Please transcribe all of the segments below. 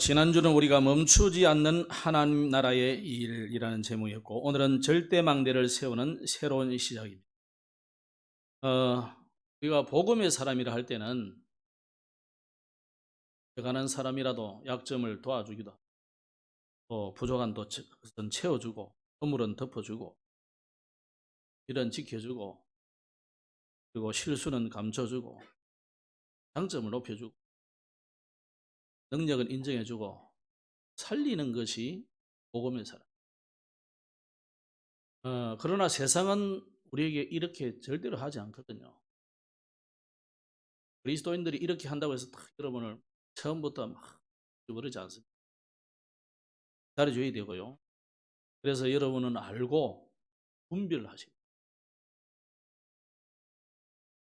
지난주는 우리가 멈추지 않는 하나님 나라의 일이라는 제목이었고, 오늘은 절대망대를 세우는 새로운 시작입니다. 우리가 복음의 사람이라 할 때는 가난 사람이라도 약점을 도와주기도 하고, 또 부족한 것은 채워주고, 허물은 덮어주고, 일은 지켜주고, 그리고 실수는 감춰주고, 장점을 높여주고, 능력은 인정해주고, 살리는 것이 복음의 사람. 그러나 세상은 우리에게 이렇게 절대로 하지 않거든요. 그리스도인들이 이렇게 한다고 해서 딱 여러분을 처음부터 막 그러지 않습니다. 기다려줘야 되고요. 그래서 여러분은 알고 분별하시고,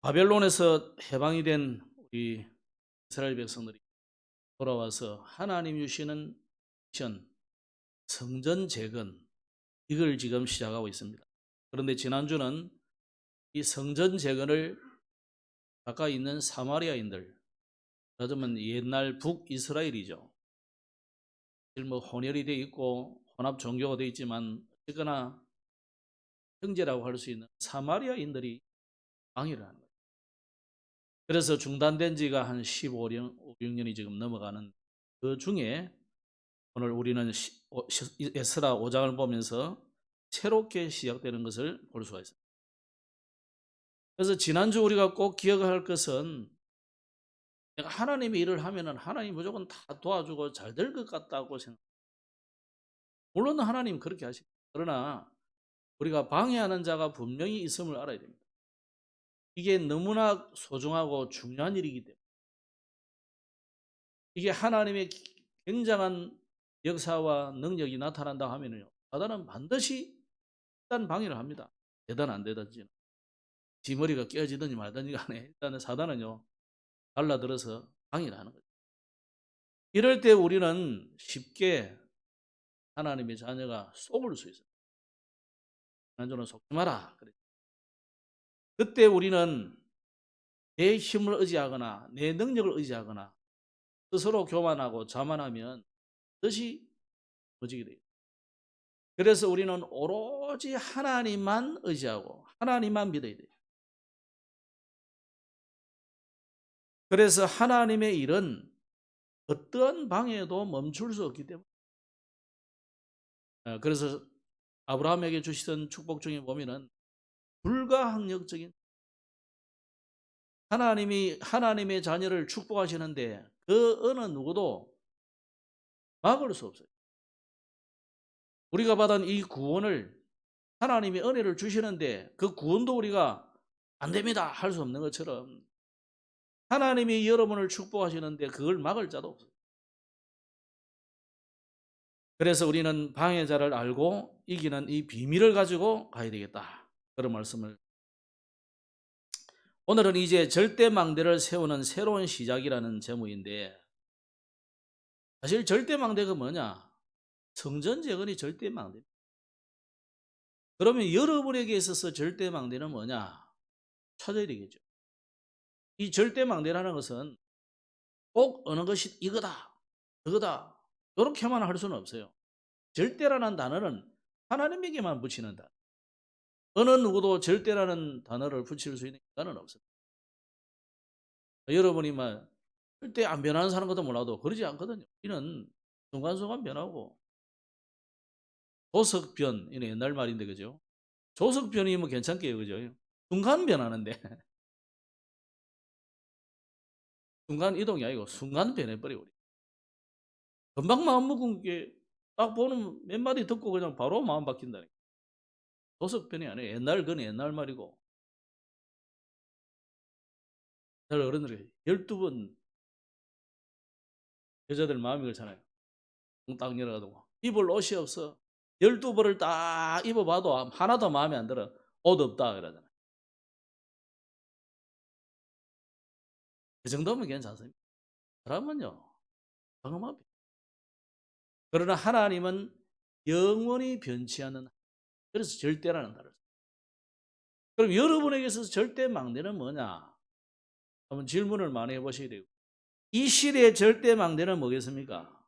바벨론에서 해방이 된 우리 이스라엘 백성들이 돌아와서 하나님 주시는 미션, 성전 재건, 이걸 지금 시작하고 있습니다. 그런데 지난주는 이 성전 재건을 가까이 있는 사마리아인들, 말하자면 옛날 북이스라엘이죠. 뭐 혼혈이 돼 있고 혼합 종교가 돼 있지만 어쨌거나 형제라고 할 수 있는 사마리아인들이 방해를 하는 거예요. 그래서 중단된 지가 한 15년, 16년이 지금 넘어가는 그 중에 오늘 우리는 에스라 5장을 보면서 새롭게 시작되는 것을 볼 수가 있습니다. 그래서 지난주 우리가 꼭 기억해야 할 것은, 내가 하나님의 일을 하면은 하나님 무조건 다 도와주고 잘 될 것 같다고 생각합니다. 물론 하나님 그렇게 하십니다. 그러나 우리가 방해하는 자가 분명히 있음을 알아야 됩니다. 이게 너무나 소중하고 중요한 일이기 때문에, 이게 하나님의 굉장한 역사와 능력이 나타난다 하면요, 사단은 반드시 일단 방해를 합니다. 되든 안 되든지, 지 머리가 깨어지든지 말든지 간에 일단은 사단은요 달라들어서 방해를 하는 거죠. 이럴 때 우리는 쉽게 하나님의 자녀가 속을 수 있어요. 지난주는 속지 마라 그랬죠. 그때 우리는 내 힘을 의지하거나 내 능력을 의지하거나 스스로 교만하고 자만하면 뜻이 무지게 돼요. 그래서 우리는 오로지 하나님만 의지하고 하나님만 믿어야 돼요. 그래서 하나님의 일은 어떠한 방해도 멈출 수 없기 때문에, 그래서 아브라함에게 주시던 축복 중에 보면은 불가항력적인, 하나님이 하나님의 자녀를 축복하시는데 그 어느 누구도 막을 수 없어요. 우리가 받은 이 구원을, 하나님이 은혜를 주시는데 그 구원도 우리가 안 됩니다 할 수 없는 것처럼, 하나님이 여러분을 축복하시는데 그걸 막을 자도 없어요. 그래서 우리는 방해자를 알고 이기는 이 비밀을 가지고 가야 되겠다, 그런 말씀을. 오늘은 이제 절대망대를 세우는 새로운 시작이라는 제목인데, 사실 절대망대가 뭐냐? 성전재건이 절대망대입니다. 그러면 여러분에게 있어서 절대망대는 뭐냐? 찾아야 되겠죠. 이 절대망대라는 것은 꼭 어느 것이 이거다, 그거다, 이렇게만 할 수는 없어요. 절대라는 단어는 하나님에게만 붙이는 단어. 어느 누구도 절대라는 단어를 붙일 수 있는 인간은 없습니다. 여러분이 막 절대 안 변하는 사람 것도 몰라도 그러지 않거든요. 우리는 순간순간 변하고, 조석변, 이는 옛날 말인데, 그죠? 조석변이면 괜찮게요, 그죠? 순간 변하는데, 순간 이동이 아니고 순간 변해버려, 우리. 금방 마음 먹은 게 딱 보는 몇 마디 듣고 그냥 바로 마음 바뀐다니까. 조석변이 아니에요. 그건 옛날 말이고. 옛날 어른들이 12번 여자들 마음이 그렇잖아요. 딱 열어가지고 입을 옷이 없어. 12벌을 딱 입어봐도 하나도 마음에 안 들어. 옷 없다 그러잖아요. 그 정도면 괜찮습니다. 사람은요, 방어만. 그러나 하나님은 영원히 변치 않는, 그래서 절대라는 단어를 써요. 그럼 여러분에게 있어서 절대 망대는 뭐냐? 한번 질문을 많이 해보셔야 되고, 이 시대의 절대 망대는 뭐겠습니까?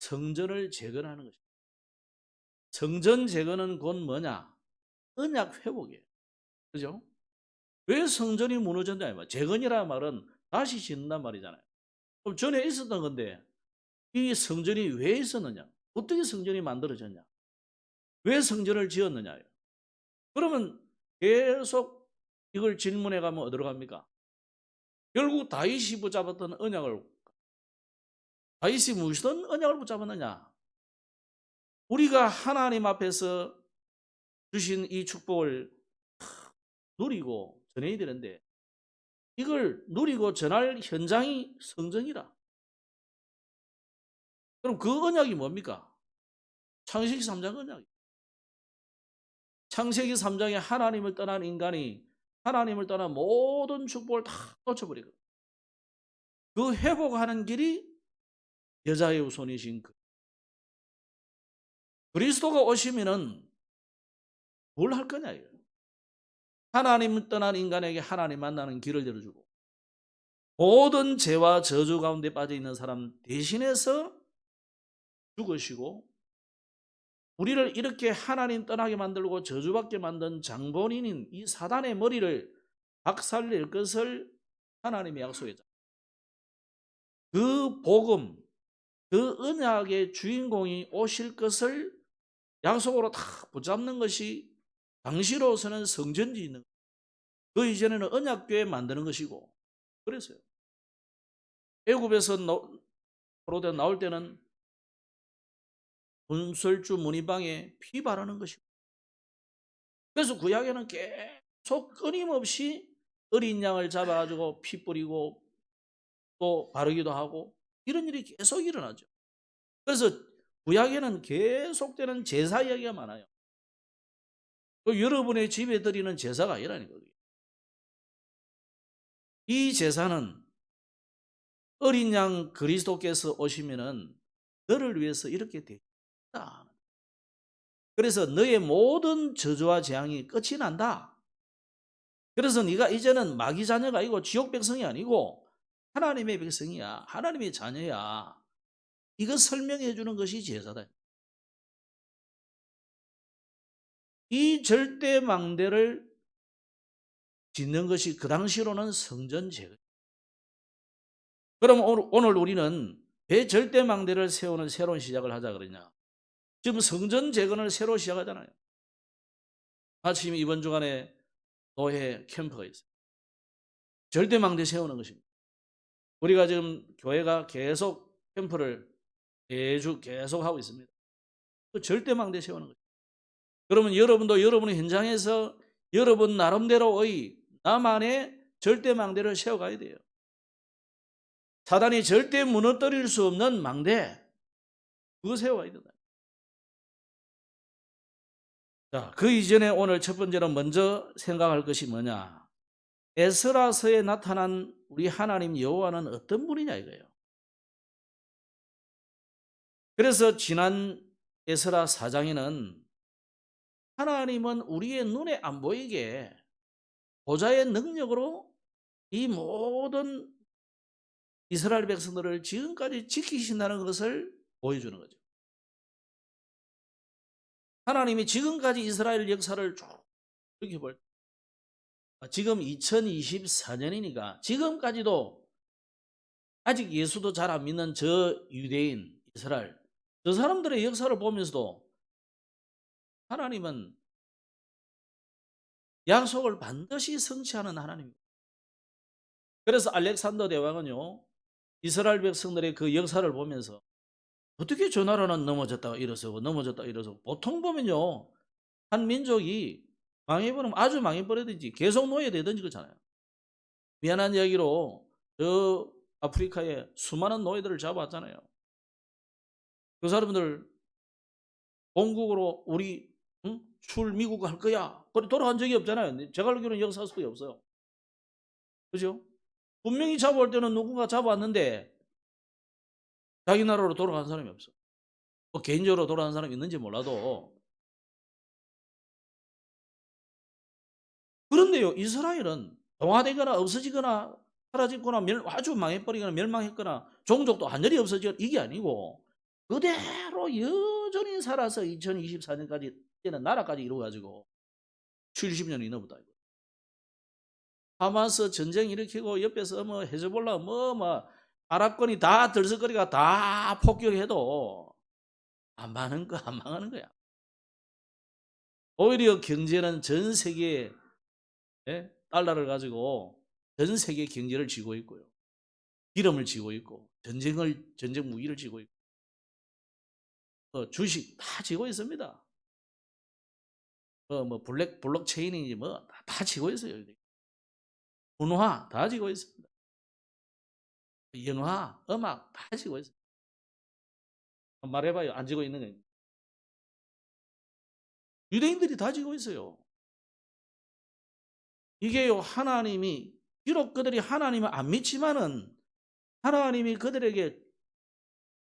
성전을 재건하는 것입니다. 성전 재건은 곧 뭐냐? 언약 회복이에요. 그죠? 왜 성전이 무너졌냐? 재건이라는 말은 다시 짓는단 말이잖아요. 그럼 전에 있었던 건데 이 성전이 왜 있었느냐? 어떻게 성전이 만들어졌냐? 왜 성전을 지었느냐요? 그러면 계속 이걸 질문해 가면 어디로 갑니까? 결국 다윗이 붙잡았던 언약을, 다윗이 무슨 언약을 붙잡았느냐? 우리가 하나님 앞에서 주신 이 축복을 누리고 전해야 되는데 이걸 누리고 전할 현장이 성전이라. 그럼 그 언약이 뭡니까? 창세기 3장 언약이에요. 창세기 3장에 하나님을 떠난 인간이 하나님을 떠난 모든 축복을 다 놓쳐버리거든요. 그 회복하는 길이 여자의 후손이신 그리스도가 오시면은 뭘 할 거냐 이거예요. 하나님을 떠난 인간에게 하나님 만나는 길을 열어주고 모든 죄와 저주 가운데 빠져 있는 사람 대신해서 죽으시고 우리를 이렇게 하나님 떠나게 만들고 저주받게 만든 장본인인 이 사단의 머리를 박살낼 것을 하나님이 약속했잖아요. 그 복음, 그 언약의 주인공이 오실 것을 약속으로 다 붙잡는 것이 당시로서는 성전 짓는, 그 이전에는 언약궤 만드는 것이고, 그래서요. 애굽에서 포로되어 나올 때는 문설주 문이방에 피 바르는 것이고, 그래서 구약에는 계속 끊임없이 어린 양을 잡아가지고 피 뿌리고 또 바르기도 하고 이런 일이 계속 일어나죠. 그래서 구약에는 계속되는 제사 이야기가 많아요. 여러분의 집에 드리는 제사가 아니라는 거예요. 이 제사는 어린 양 그리스도께서 오시면은 너를 위해서 이렇게 되겠다. 그래서 너의 모든 저주와 재앙이 끝이 난다. 그래서 네가 이제는 마귀 자녀가 아니고 지옥 백성이 아니고 하나님의 백성이야. 하나님의 자녀야. 이거 설명해 주는 것이 제사다. 이 절대 망대를 짓는 것이 그 당시로는 성전 제거. 그럼 오늘 우리는 왜 절대 망대를 세우는 새로운 시작을 하자 그러냐? 지금 성전 재건을 새로 시작하잖아요. 마침 이번 주간에 노회 캠프가 있어요. 절대 망대 세우는 것입니다. 우리가 지금 교회가 계속 캠프를 매주 계속 하고 있습니다. 그 절대 망대 세우는 거죠. 그러면 여러분도 여러분의 현장에서 여러분 나름대로의 나만의 절대 망대를 세워가야 돼요. 사단이 절대 무너뜨릴 수 없는 망대, 그거 세워야 된다. 자, 그 이전에 오늘 첫 번째로 먼저 생각할 것이 뭐냐? 에스라서에 나타난 우리 하나님 여호와는 어떤 분이냐 이거예요. 그래서 지난 에스라 4장에는 하나님은 우리의 눈에 안 보이게 보좌의 능력으로 이 모든 이스라엘 백성들을 지금까지 지키신다는 것을 보여주는 거죠. 하나님이 지금까지 이스라엘 역사를 쭉 이렇게 볼 때 지금 2024년이니까 지금까지도 아직 예수도 잘 안 믿는 저 유대인, 이스라엘, 저 사람들의 역사를 보면서도 하나님은 약속을 반드시 성취하는 하나님입니다. 그래서 알렉산더 대왕은요, 이스라엘 백성들의 그 역사를 보면서 어떻게 저 나라는 넘어졌다가 일어서고 넘어졌다가 일어서고, 보통 보면요 한 민족이 망해버리면 아주 망해버리든지 계속 노예되든지 그렇잖아요. 미안한 이야기로 저 아프리카에 수많은 노예들을 잡아왔잖아요. 그 사람들 본국으로 우리 출 미국 할 거야 그래 돌아간 적이 없잖아요. 제가 알기로는 역사 속에 없어요. 그죠? 분명히 잡아올 때는 누군가 잡아왔는데 자기 나라로 돌아간 사람이 없어. 뭐 개인적으로 돌아간 사람이 있는지 몰라도. 그런데요, 이스라엘은 동화되거나 없어지거나 사라지거나 아주 망해버리거나 멸망했거나 종족도 완전히 없어지거나 이게 아니고 그대로 여전히 살아서 2024년까지 이제는 나라까지 이루어가지고 70년이 넘었다. 하마스 전쟁 일으키고 옆에서 뭐 헤즈볼라 뭐 아랍권이 다 들썩거리가 다 폭격해도 안 망하는 거야. 오히려 경제는 전 세계에 달러를 가지고 전 세계 경제를 쥐고 있고요. 기름을 쥐고 있고 전쟁 무기를 쥐고 있고 주식 다 쥐고 있습니다. 뭐 블록체인인지 뭐 다 쥐고 있어요. 문화 다 쥐고 있습니다. 영화, 음악 다 쥐고 있어요. 말해봐요. 안 쥐고 있는 거예요. 유대인들이 다 쥐고 있어요. 이게요, 하나님이 비록 그들이 하나님을 안 믿지만은 하나님이 그들에게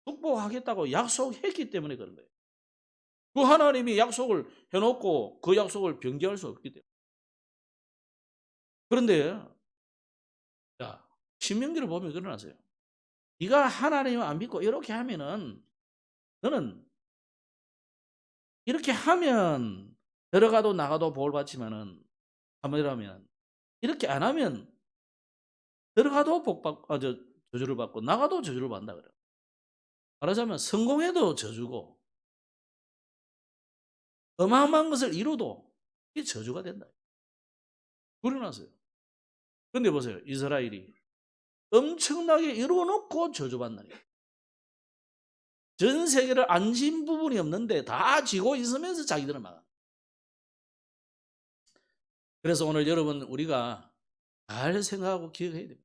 축복하겠다고 약속했기 때문에 그런 거예요. 그 하나님이 약속을 해놓고 그 약속을 변경할 수 없기 때문에. 그런데 자, 신명기를 보면 그러나세요. 네가 하나님을 안 믿고 이렇게 하면은 너는 이렇게 하면 들어가도 나가도 복을 받지만은 하면 이렇게 안 하면 들어가도 저주를 받고 나가도 저주를 받는다 그래요. 말하자면 성공해도 저주고 어마어마한 것을 이루도 이게 저주가 된다. 그러나서요. 근데 보세요. 이스라엘이 엄청나게 이루어놓고 저주받는 거예요. 전 세계를 안 진 부분이 없는데 다 지고 있으면서 자기들은 막아. 그래서 오늘 여러분 우리가 잘 생각하고 기억해야 됩니다.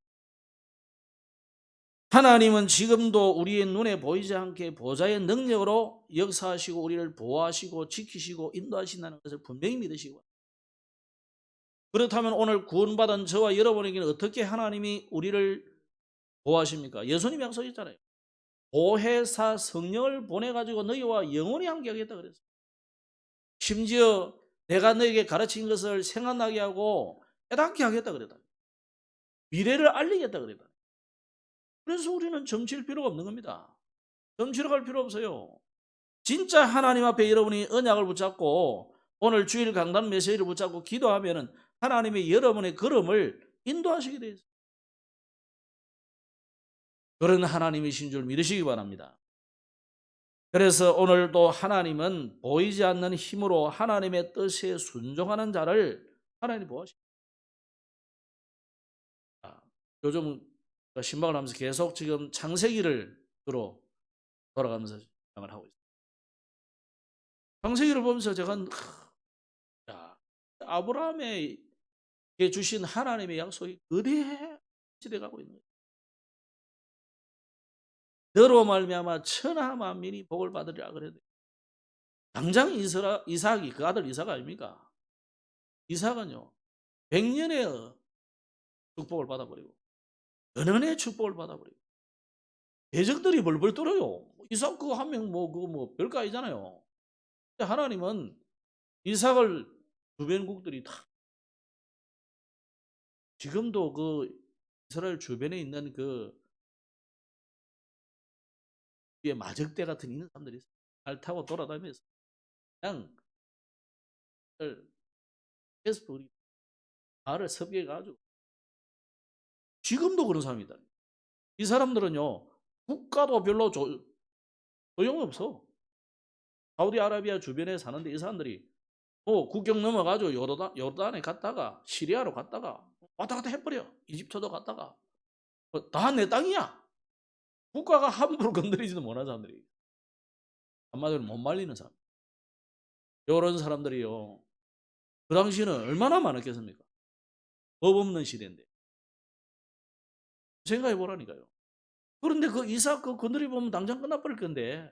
하나님은 지금도 우리의 눈에 보이지 않게 보좌의 능력으로 역사하시고 우리를 보호하시고 지키시고 인도하신다는 것을 분명히 믿으시고, 그렇다면 오늘 구원받은 저와 여러분에게는 어떻게 하나님이 우리를 보호하십니까? 예수님이 약속했잖아요. 보혜사 성령을 보내가지고 너희와 영원히 함께하겠다 그랬어요. 심지어 내가 너에게 가르친 것을 생각나게 하고 깨닫게 하겠다 그랬다. 미래를 알리겠다 그랬다. 그래서 우리는 점칠 필요가 없는 겁니다. 점치러 갈 필요 없어요. 진짜 하나님 앞에 여러분이 언약을 붙잡고 오늘 주일 강단 메시지를 붙잡고 기도하면은 하나님이 여러분의 걸음을 인도하시게 되어 있어요. 그런 하나님이신 줄 믿으시기 바랍니다. 그래서 오늘도 하나님은 보이지 않는 힘으로 하나님의 뜻에 순종하는 자를 하나님이 보호하십니다. 요즘 신방을 하면서 계속 지금 창세기를 주로 돌아가면서 신방을 하고 있습니다. 창세기를 보면서 제가 아브라함에게 주신 하나님의 약속이 그대로 가고 있는 거예요. 너로 말미암아 천하 만민이 복을 받으리라 그래도 당장 이삭이 그 아들 이삭 아닙니까? 이삭은요 100년의 축복을 받아버리고 연연의 축복을 받아버리고 대적들이 벌벌 떨어요. 이삭 그거 한 명 그거 별거 아니잖아요. 근데 하나님은 이삭을 주변국들이 다 지금도 그 이스라엘 주변에 있는 그 위에 마적대 같은 있는 사람들이 있어요. 말 타고 돌아다니면서 그냥 페이스북 말을 섭외해 가지고 지금도 그런 사람이다. 이 사람들은요 국가도 별로 소용없어. 사우디아라비아 주변에 사는데 이 사람들이 국경 넘어가지고 요르단에 갔다가 시리아로 갔다가 왔다 갔다 해버려. 이집트도 갔다가 다 내 땅이야. 국가가 함부로 건드리지도 못하는 사람들이. 한마디로 못 말리는 사람. 이런 사람들이요. 그 당시에는 얼마나 많았겠습니까? 법 없는 시대인데. 생각해 보라니까요. 그런데 그 이삭 그 건드리 보면 당장 끝나버릴 건데.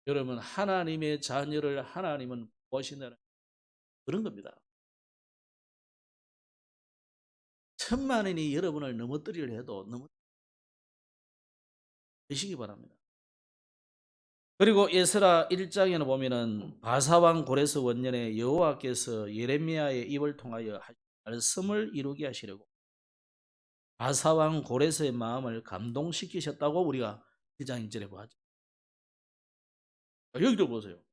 여러분 하나님의 자녀를 하나님은 보신다는 그런 겁니다. 천만인이 여러분을 넘어뜨리려 해도 넘어뜨리시기 바랍니다. 그리고 에스라 1장에는 보면은 바사왕 고레스 원년에 여호와께서 예레미야의 입을 통하여 말씀을 이루게 하시려고 바사왕 고레스의 마음을 감동시키셨다고 우리가 1장 1절에 보았죠. 여기도 보세요.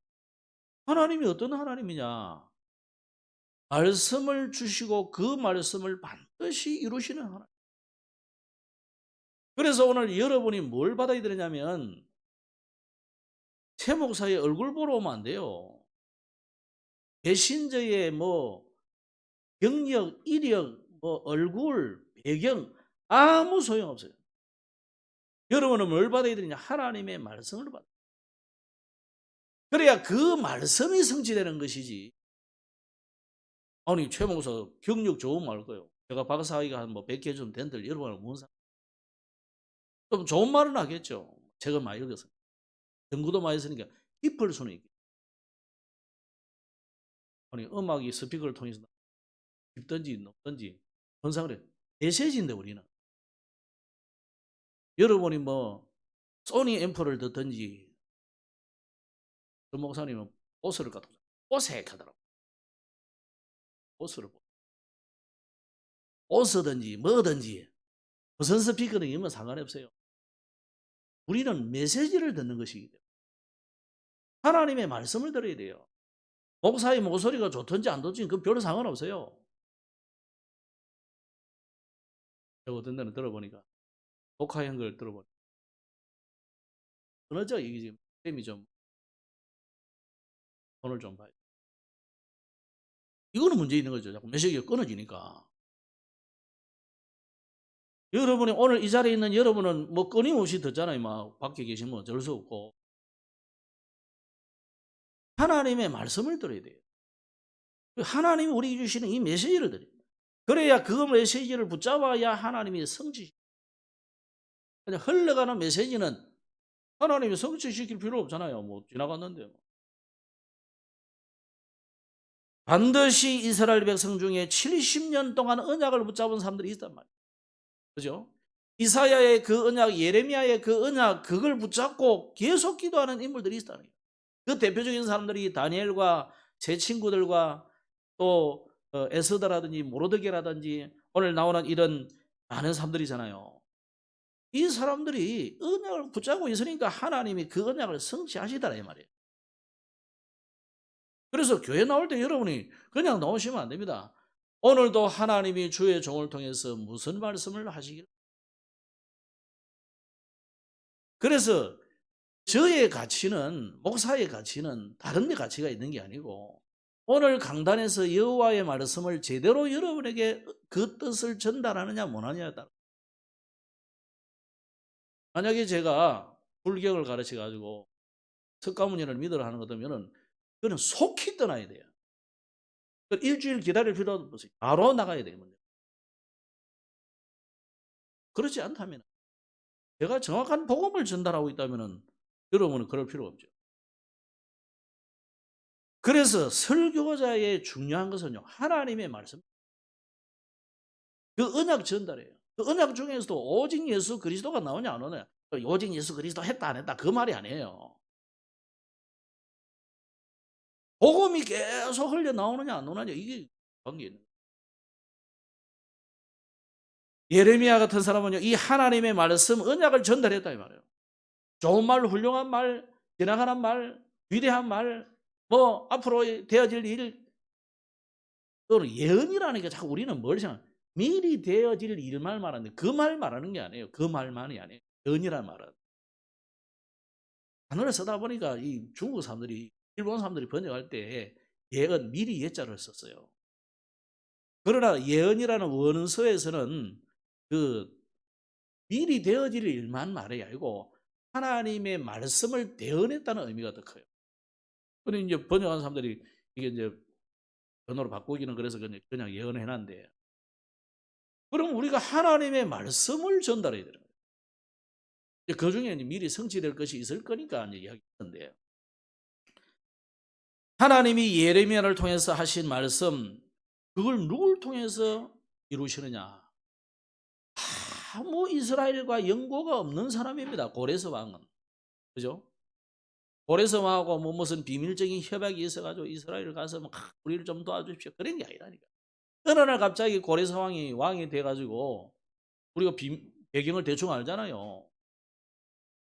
하나님이 어떤 하나님이냐? 말씀을 주시고 그 말씀을 반드시 이루시는 하나님. 그래서 오늘 여러분이 뭘 받아야 되냐면 최 목사의 얼굴 보러 오면 안 돼요. 배신자의 경력, 이력, 얼굴, 배경 아무 소용없어요. 여러분은 뭘 받아야 되느냐? 하나님의 말씀을 받아요. 그래야 그 말씀이 성취되는 것이지. 아니 최 목사 경력 좋은 말 거예요. 제가 박사학위가 한 100개 좀 된들 여러분은 무슨 좀 좋은 말은 하겠죠. 책을 많이 읽어서 연구도 많이 했으니까 깊을 수는 있겠죠. 아니 음악이 스피커를 통해서 깊든지 높든지 현상을 해. 메시지인데 우리는 여러분이 소니 앰프를 듣든지 그 목사님은 보스를 갖다 오색하더라고. 보스를 보스든지 뭐든지 무슨 스피커든 이런 건 상관없어요. 우리는 메시지를 듣는 것이기 때문에 하나님의 말씀을 들어야 돼요. 목사의 목소리가 좋든지 안 좋든지 그 별로 상관없어요. 제가 어떤 데는 들어보니까 녹화한 걸 들어보니까 끊어져. 이게 지금 템이 좀 돈을 좀 봐요. 이거는 문제 있는 거죠. 자꾸 메시지가 끊어지니까. 여러분이 오늘 이 자리에 있는 여러분은 끊임없이 듣잖아요. 막 밖에 계시면 어쩔 수 없고. 하나님의 말씀을 들어야 돼요. 하나님이 우리에게 주시는 이 메시지를 드려요. 그래야 그 메시지를 붙잡아야 하나님이 성취. 그냥 흘러가는 메시지는 하나님이 성취시킬 필요 없잖아요. 지나갔는데. 반드시 이스라엘 백성 중에 70년 동안 언약을 붙잡은 사람들이 있단 말이에요. 그죠? 이사야의 그 언약, 예레미야의 그 언약, 그걸 붙잡고 계속 기도하는 인물들이 있다는 거예요. 그 대표적인 사람들이 다니엘과 제 친구들과 또 에스더라든지 모르드게라든지 오늘 나오는 이런 많은 사람들이잖아요. 이 사람들이 언약을 붙잡고 있으니까 하나님이 그 언약을 성취하시더라 이 말이에요. 그래서 교회 나올 때 여러분이 그냥 나오시면 안 됩니다. 오늘도 하나님이 주의 종을 통해서 무슨 말씀을 하시길. 그래서 저의 가치는, 목사의 가치는 다른 데 가치가 있는 게 아니고 오늘 강단에서 여호와의 말씀을 제대로 여러분에게 그 뜻을 전달하느냐 못하느냐에 따라. 만약에 제가 불경을 가르쳐 가지고 석가모니를 믿으라 하는 것 같으면 그는 속히 떠나야 돼요. 일주일 기다릴 필요도 없어요. 바로 나가야 돼요. 그렇지 않다면 제가 정확한 복음을 전달하고 있다면 여러분은 그럴 필요 없죠. 그래서 설교자의 중요한 것은요, 하나님의 말씀. 그 언약 전달이에요. 그 언약 중에서도 오직 예수 그리스도가 나오냐 안 오냐. 오직 예수 그리스도 했다 안 했다 그 말이 아니에요. 복음이 계속 흘려 나오느냐 안 나오느냐 이게 관계 있는 거예요. 예레미야 같은 사람은요, 이 하나님의 말씀 언약을 전달했다 이 말이에요. 좋은 말, 훌륭한 말, 지나가는 말, 위대한 말, 앞으로 되어질 일, 또는 예언이라는 게 자꾸 우리는 뭘 생각? 미리 되어질 일만 말하는데 그 말 말하는 게 아니에요. 그 말만이 아니에요. 예언이란 말은. 단어를 쓰다 보니까 이 중국 사람들이, 일본 사람들이 번역할 때 예언, 미리 예자를 썼어요. 그러나 예언이라는 원서에서는 그 미리 되어질 일만 말이 아니고 하나님의 말씀을 대언했다는 의미가 더 커요. 그런데 이제 번역한 사람들이 이게 이제 번호로 바꾸기는 그래서 그냥 예언을 해놨는데, 그럼 우리가 하나님의 말씀을 전달해야 되는 거예요. 그 중에 미리 성취될 것이 있을 거니까 이야기하는데, 하나님이 예레미야를 통해서 하신 말씀, 그걸 누굴 통해서 이루시느냐? 아무 이스라엘과 연고가 없는 사람입니다. 고레스 왕은. 그죠? 고레스 왕하고 무슨 비밀적인 협약이 있어가지고 이스라엘 가서 우리를 좀 도와주십시오. 그런 게 아니라니까. 어느 날 갑자기 고레스 왕이 돼가지고 우리가 배경을 대충 알잖아요.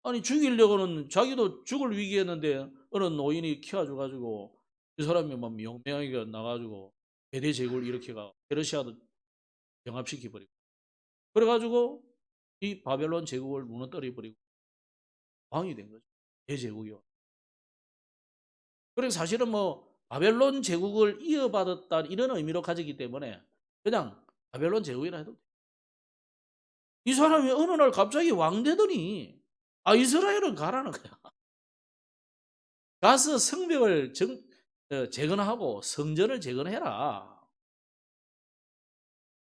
아니 죽이려고는 자기도 죽을 위기였는데 어느 노인이 키워줘 가지고 이 사람이 막 명명하게 나가지고 대대 제국을 일으켜가 페르시아도 병합시켜 버리고 그래 가지고 이 바벨론 제국을 무너뜨려 버리고 왕이 된 거죠. 대제국이요. 그리고 사실은 뭐 바벨론 제국을 이어받았다 이런 의미로 가지기 때문에 그냥 바벨론 제국이라 해도 돼. 이 사람이 어느 날 갑자기 왕 되더니 이스라엘은 가라는 거야. 가서 성벽을 재건하고 성전을 재건해라.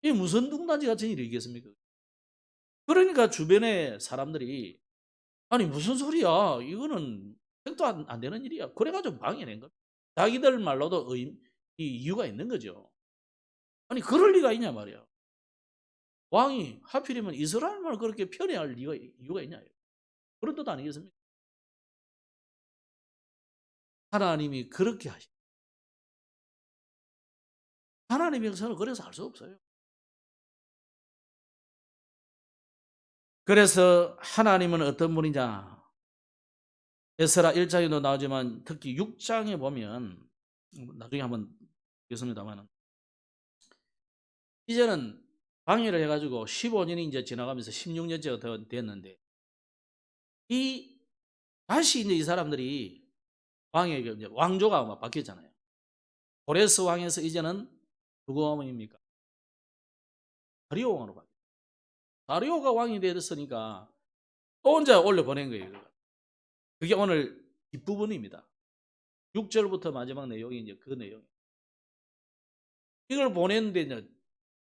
이게 무슨 둥단지 같은 일이겠습니까? 그러니까 주변의 사람들이 아니 무슨 소리야? 이거는 생도 안 되는 일이야. 그래가지고 방해낸 겁니다. 자기들 말로도 이 이유가 있는 거죠. 아니 그럴 리가 있냐 말이야. 왕이 하필이면 이스라엘만 그렇게 편애할 이유가 있냐. 그런 뜻 아니겠습니까? 하나님이 그렇게 하시. 하나님의 역사는 그래서 알 수 없어요. 그래서 하나님은 어떤 분이냐. 에스라 1장에도 나오지만 특히 6장에 보면 나중에 한번 보겠습니다만 이제는 방해를 해가지고 15년이 이제 지나가면서 16년째가 더 됐는데 이 다시 이제 이 사람들이 왕에게 이제 왕조가 막 바뀌었잖아요. 고레스 왕에서 이제는 누구 왕입니까? 다리오 왕으로 바뀌었어요. 다리오가 왕이 되었으니까 또 혼자 올려 보낸 거예요. 그게 오늘 뒷부분입니다. 6절부터 마지막 내용이 이제 그 내용이에요. 이걸 보냈는데 이제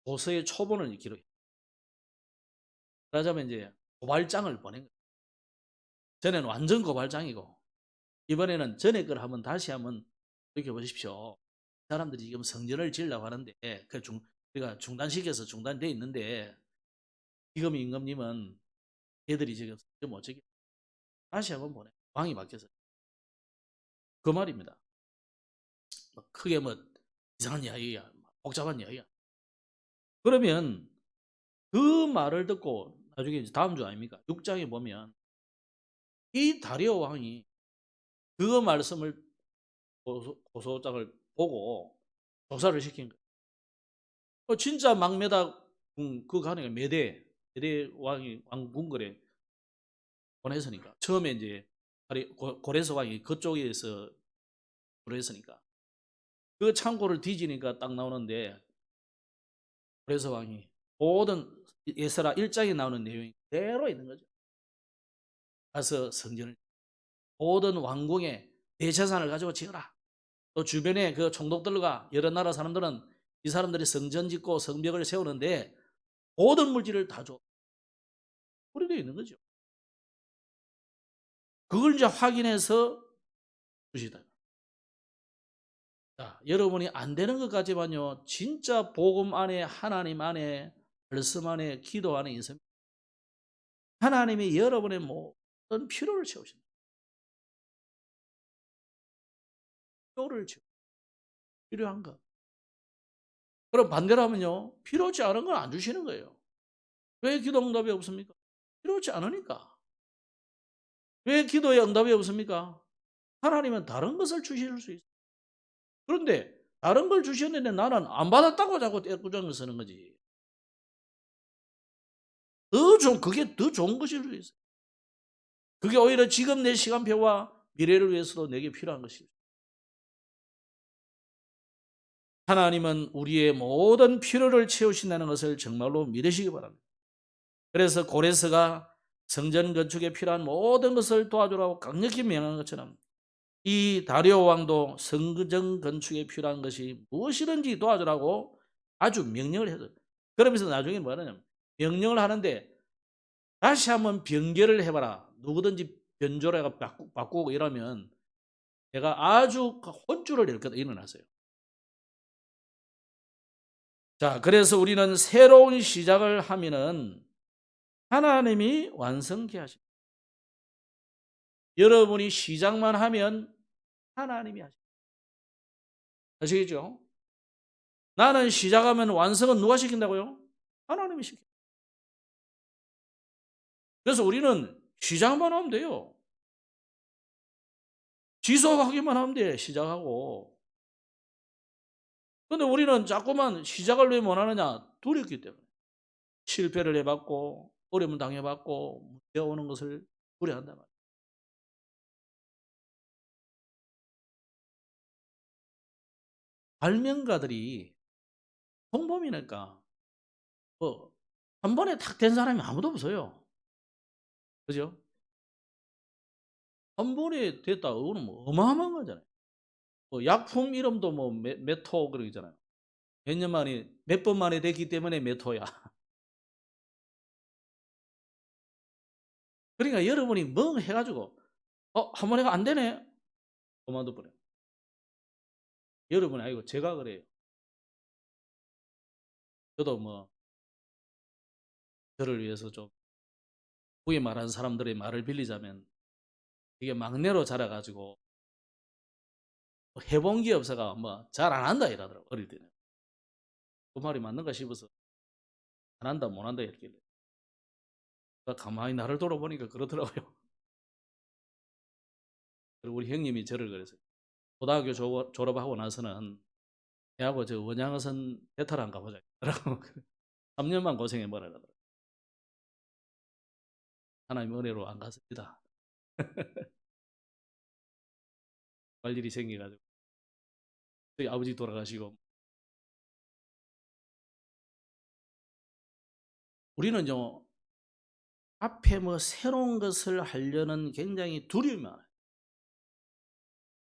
도서의 초본을 기록해요. 그러자면 이제 고발장을 보낸 거예요. 전에는 완전 고발장이고 이번에는 전에 걸 한번 다시 한번 이렇게 보십시오. 사람들이 지금 성전을 지으려고 하는데 우리가 중단시켜서 중단돼 있는데 지금 임금님은 애들이 지금 성전 못 지게 다시 한번 보내. 왕이 바뀌어서 그 말입니다. 크게 뭐 이상한 이야기야, 복잡한 이야기야. 그러면 그 말을 듣고 나중에 이제 다음 주 아닙니까? 6장에 보면 이 다리오 왕이 그 말씀을 고소장을 보고 조사를 시킨 거예요. 진짜 막메다 그 가네가 메대 왕이 왕궁궐에 보냈으니까 처음에 이제 고레스 왕이 그쪽에서 보냈으니까 그 창고를 뒤지니까 딱 나오는데 고레스 왕이 모든 에스라 1장에 나오는 내용이 그대로 있는 거죠. 가서 성전을 모든 왕궁에 대재산을 가지고 지어라. 또 주변에 그 총독들과 여러 나라 사람들은 이 사람들이 성전 짓고 성벽을 세우는데 모든 물질을 다 줘. 그래 되어 있는 거죠. 그걸 이제 확인해서 주시다. 자, 여러분이 안 되는 것까지만요. 진짜 복음 안에 하나님 안에 말씀 안에 기도 안에 있습니다. 하나님이 여러분의 모든 필요를 채우신다. 필요를 채우. 필요한 것. 그럼 반대로 하면요. 필요하지 않은 건 안 주시는 거예요. 왜 기도 응답이 없습니까? 필요하지 않으니까. 왜 기도에 응답이 없습니까? 하나님은 다른 것을 주실 수 있어요. 그런데 다른 걸 주셨는데 나는 안 받았다고 자꾸 떼꾸정을 쓰는 거지. 그게 더 좋은 것일 수 있어요. 그게 오히려 지금 내 시간표와 미래를 위해서도 내게 필요한 것이죠. 하나님은 우리의 모든 필요를 채우신다는 것을 정말로 믿으시기 바랍니다. 그래서 고레스가 성전 건축에 필요한 모든 것을 도와주라고 강력히 명한 것처럼 이 다리오 왕도 성전 건축에 필요한 것이 무엇이든지 도와주라고 아주 명령을 해요. 그러면서 나중에 뭐하냐면 명령을 하는데 다시 한번 변결을 해봐라. 누구든지 변조를 해가 바꾸고 이러면 내가 아주 혼쭐을 낼 거다 일어났어요. 자, 그래서 우리는 새로운 시작을 하면은 하나님이 완성케 하십니다. 여러분이 시작만 하면 하나님이 하십니다. 아시겠죠? 나는 시작하면 완성은 누가 시킨다고요? 하나님이 시킵니다. 그래서 우리는 시작만 하면 돼요. 지속하기만 하면 돼, 시작하고. 근데 우리는 자꾸만 시작을 왜 못하느냐? 두렵기 때문에. 실패를 해봤고 어려움을 당해봤고 문제가 오는 것을 두려워한단 말이에요. 발명가들이 성범이니까 한 번에 탁 된 사람이 아무도 없어요. 그죠? 한 번에 됐다. 그거는 뭐 어마어마한 거잖아요. 약품 이름도 뭐 메토 그러잖아요. 몇 년 만에 몇 번 만에 됐기 때문에 메토야. 그러니까 여러분이 뭐 해가지고 한 번에 안 되네. 그만둬 버려. 여러분이 아니고 제가 그래요. 저도 뭐 저를 위해서 좀 후에 말하는 사람들의 말을 빌리자면 이게 막내로 자라가지고 해본 게 없어가 뭐 잘 안 한다 이러더라고 어릴 때는. 그 말이 맞는가 싶어서 안 한다 못 한다 이렇게. 가만히 나를 돌아보니까 그렇더라고요. 그리고 우리 형님이 저를 그랬어요. 고등학교 졸업하고 나서는 애하고 저 원양어선 배탈 안 가보자. 3년만 고생해보라 그러더라고요. 하나님 은혜로 안 갔습니다. 할 일이 생겨가지고 저희 아버지 돌아가시고 우리는요 앞에 뭐 새로운 것을 하려는 굉장히 두려움이 많아요.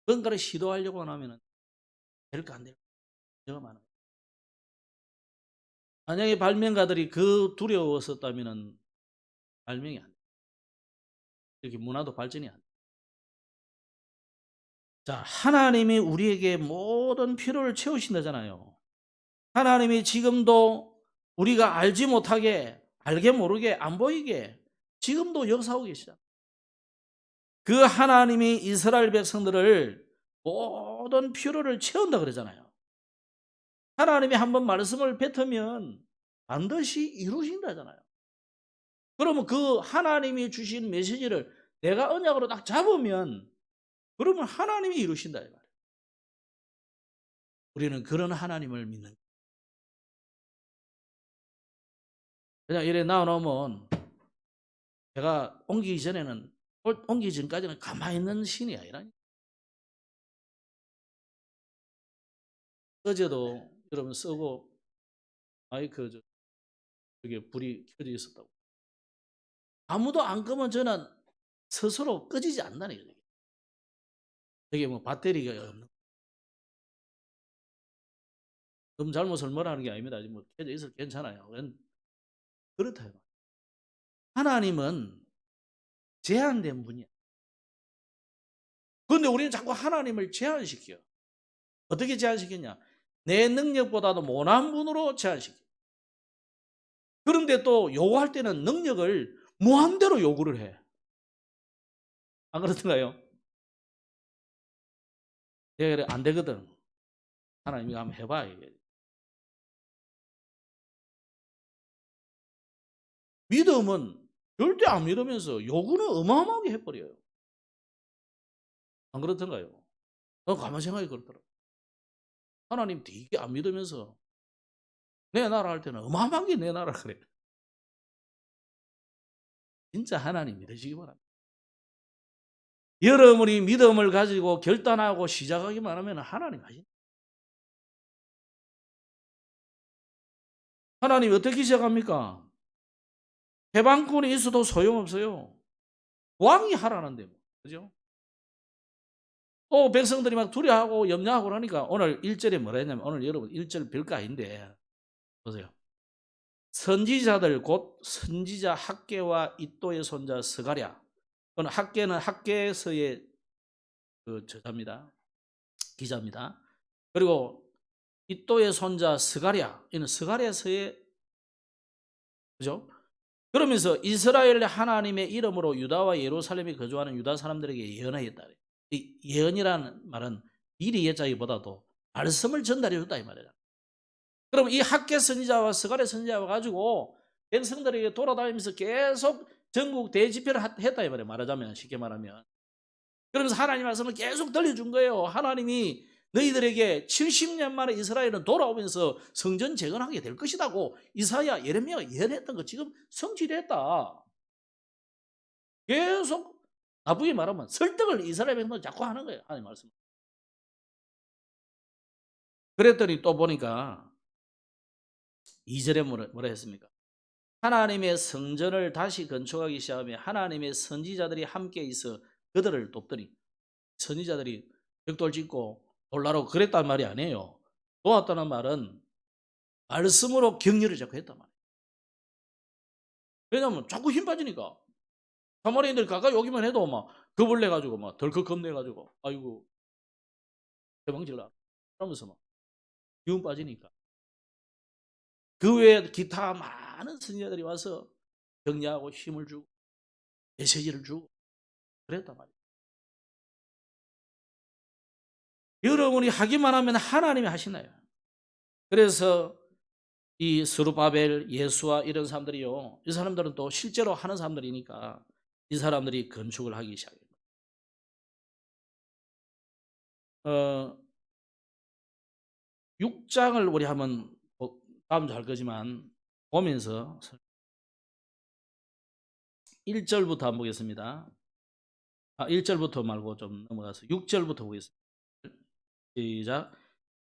뭔가를 시도하려고 하면 될까 안 될까 문제가 많아요. 만약에 발명가들이 그 두려웠었다면 발명이 안 돼요. 이렇게 문화도 발전이 안 돼요. 자, 하나님이 우리에게 모든 필요를 채우신다잖아요. 하나님이 지금도 우리가 알지 못하게, 알게 모르게, 안 보이게 지금도 역사하고 계시잖아요. 그 하나님이 이스라엘 백성들을 모든 필요를 채운다 그러잖아요. 하나님이 한번 말씀을 뱉으면 반드시 이루신다잖아요. 그러면 그 하나님이 주신 메시지를 내가 언약으로 딱 잡으면 그러면 하나님이 이루신다 이 말이에요. 우리는 그런 하나님을 믿는 거예요. 그냥 이래 나와놓으면 제가 옮기기 전까지는 가만히 있는 신이 아니라 어제도 여러분 쓰고 마이크 저게 불이 켜져 있었다고. 아무도 안 끄면 저는 스스로 꺼지지 않는다는 얘기예요. 저게 뭐 배터리가 없는. 너무 잘못을 뭐라는 게 아닙니다. 뭐 켜져 있어도 괜찮아요. 그렇다. 하나님은 제한된 분이야. 그런데 우리는 자꾸 하나님을 제한시켜. 어떻게 제한시켰냐? 내 능력보다도 못한 분으로 제한시켜. 그런데 또 요구할 때는 능력을 무한대로 요구를 해. 안 그렇던가요? 내가 그래, 안 되거든. 하나님이 한번 해봐. 이게. 믿음은 절대 안 믿으면서 요구는 어마어마하게 해버려요. 안 그렇던가요? 가만 생각이 그렇더라고. 하나님 되게 안 믿으면서 내 나라 할 때는 어마어마하게 내 나라 그래. 진짜 하나님 믿으시기 바랍니다. 여러분이 믿음을 가지고 결단하고 시작하기만 하면 하나님 하신다. 하나님 어떻게 시작합니까? 해방권이 있어도 소용없어요. 왕이 하라는데 뭐. 그죠? 또 백성들이 막 두려워하고 염려하고 그러니까 오늘 1절에 뭐라 했냐면 오늘 여러분 1절 별거 아닌데 보세요. 선지자들 곧 선지자 학개와 이또의 손자 스가랴. 학개는 학개서의 그 저자입니다. 기자입니다. 그리고 이또의 손자 스가랴. 이는 스가랴서의 그죠? 그러면서 이스라엘 하나님의 이름으로 유다와 예루살렘에 거주하는 유다 사람들에게 예언하였다. 이 예언이라는 말은 미리 예자기보다도 말씀을 전달해 줬다 이 말이야. 그럼 이 학개 선지자와 스가랴 선지자와 가지고 백성들에게 돌아다니면서 계속 전국 대집회를 했다 이 말이에요. 말하자면 쉽게 말하면. 그러면서 하나님 말씀을 계속 들려준 거예요. 하나님이 너희들에게 70년 만에 이스라엘은 돌아오면서 성전 재건하게 될 것이다고 이사야, 예레미야가 예언했던 거 지금 성취됐다. 계속 나쁘게 말하면 설득을 이스라엘 백성은 자꾸 하는 거예요. 하나님 말씀. 그랬더니 또 보니까 2절에 뭐라 했습니까? 하나님의 성전을 다시 건축하기 시작하며 하나님의 선지자들이 함께 있어 그들을 돕더니, 선지자들이 벽돌 짓고 돌나르고 그랬단 말이 아니에요. 도왔다는 말은 말씀으로 격려를 자꾸 했단 말이에요. 왜냐하면 자꾸 힘 빠지니까 사마리아인들이 가까이 오기만 해도 막 겁을 내가지고 막 덜컥 겁내가지고 아이고 해방질라 그러면서 막 기운 빠지니까 그 외에 기타 많은 선지자들이 와서 격려하고 힘을 주고 메시지를 주고 그랬단 말이에요. 여러분이 하기만 하면 하나님이 하시나요? 그래서 이 스룹바벨, 예수와 이런 사람들이요, 이 사람들은 또 실제로 하는 사람들이니까 이 사람들이 건축을 하기 시작해요. 6장을 우리 한번 다음도 할 거지만 보면서 1절부터 한번 보겠습니다. 1절부터 말고 좀 넘어가서 6절부터 보겠습니다. 시작.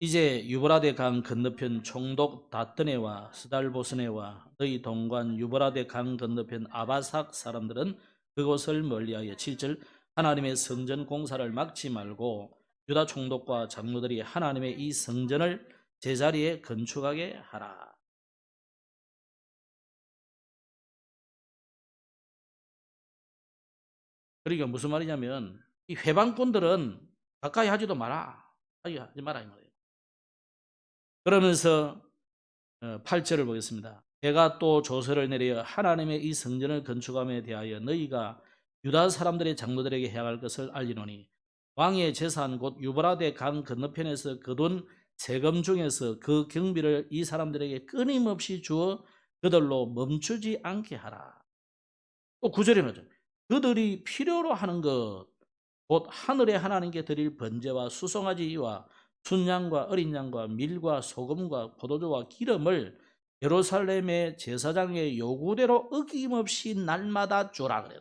이제 유브라데 강 건너편 총독 다뜨네와 스달보스네와 너희 동관 유브라데 강 건너편 아바삭 사람들은 그곳을 멀리하여 7절 하나님의 성전 공사를 막지 말고 유다 총독과 장로들이 하나님의 이 성전을 제자리에 건축하게 하라. 그러니까 무슨 말이냐면 이 회방꾼들은 가까이 하지도 마라. 하지 마라 이 말이에요. 그러면서 8절을 보겠습니다. 내가 또 조서를 내려 하나님의 이 성전을 건축함에 대하여 너희가 유다 사람들의 장로들에게 해할 것을 알리노니 왕의 재산 곧 유브라데 강 건너편에서 거둔 세금 중에서 그 경비를 이 사람들에게 끊임없이 주어 그들로 멈추지 않게 하라. 또 9절에 나죠. 그들이 필요로 하는 것 곧 하늘의 하나님께 드릴 번제와 수송아지와 순양과 어린 양과 밀과 소금과 포도주와 기름을 예루살렘의 제사장의 요구대로 어김없이 날마다 주라 그래요.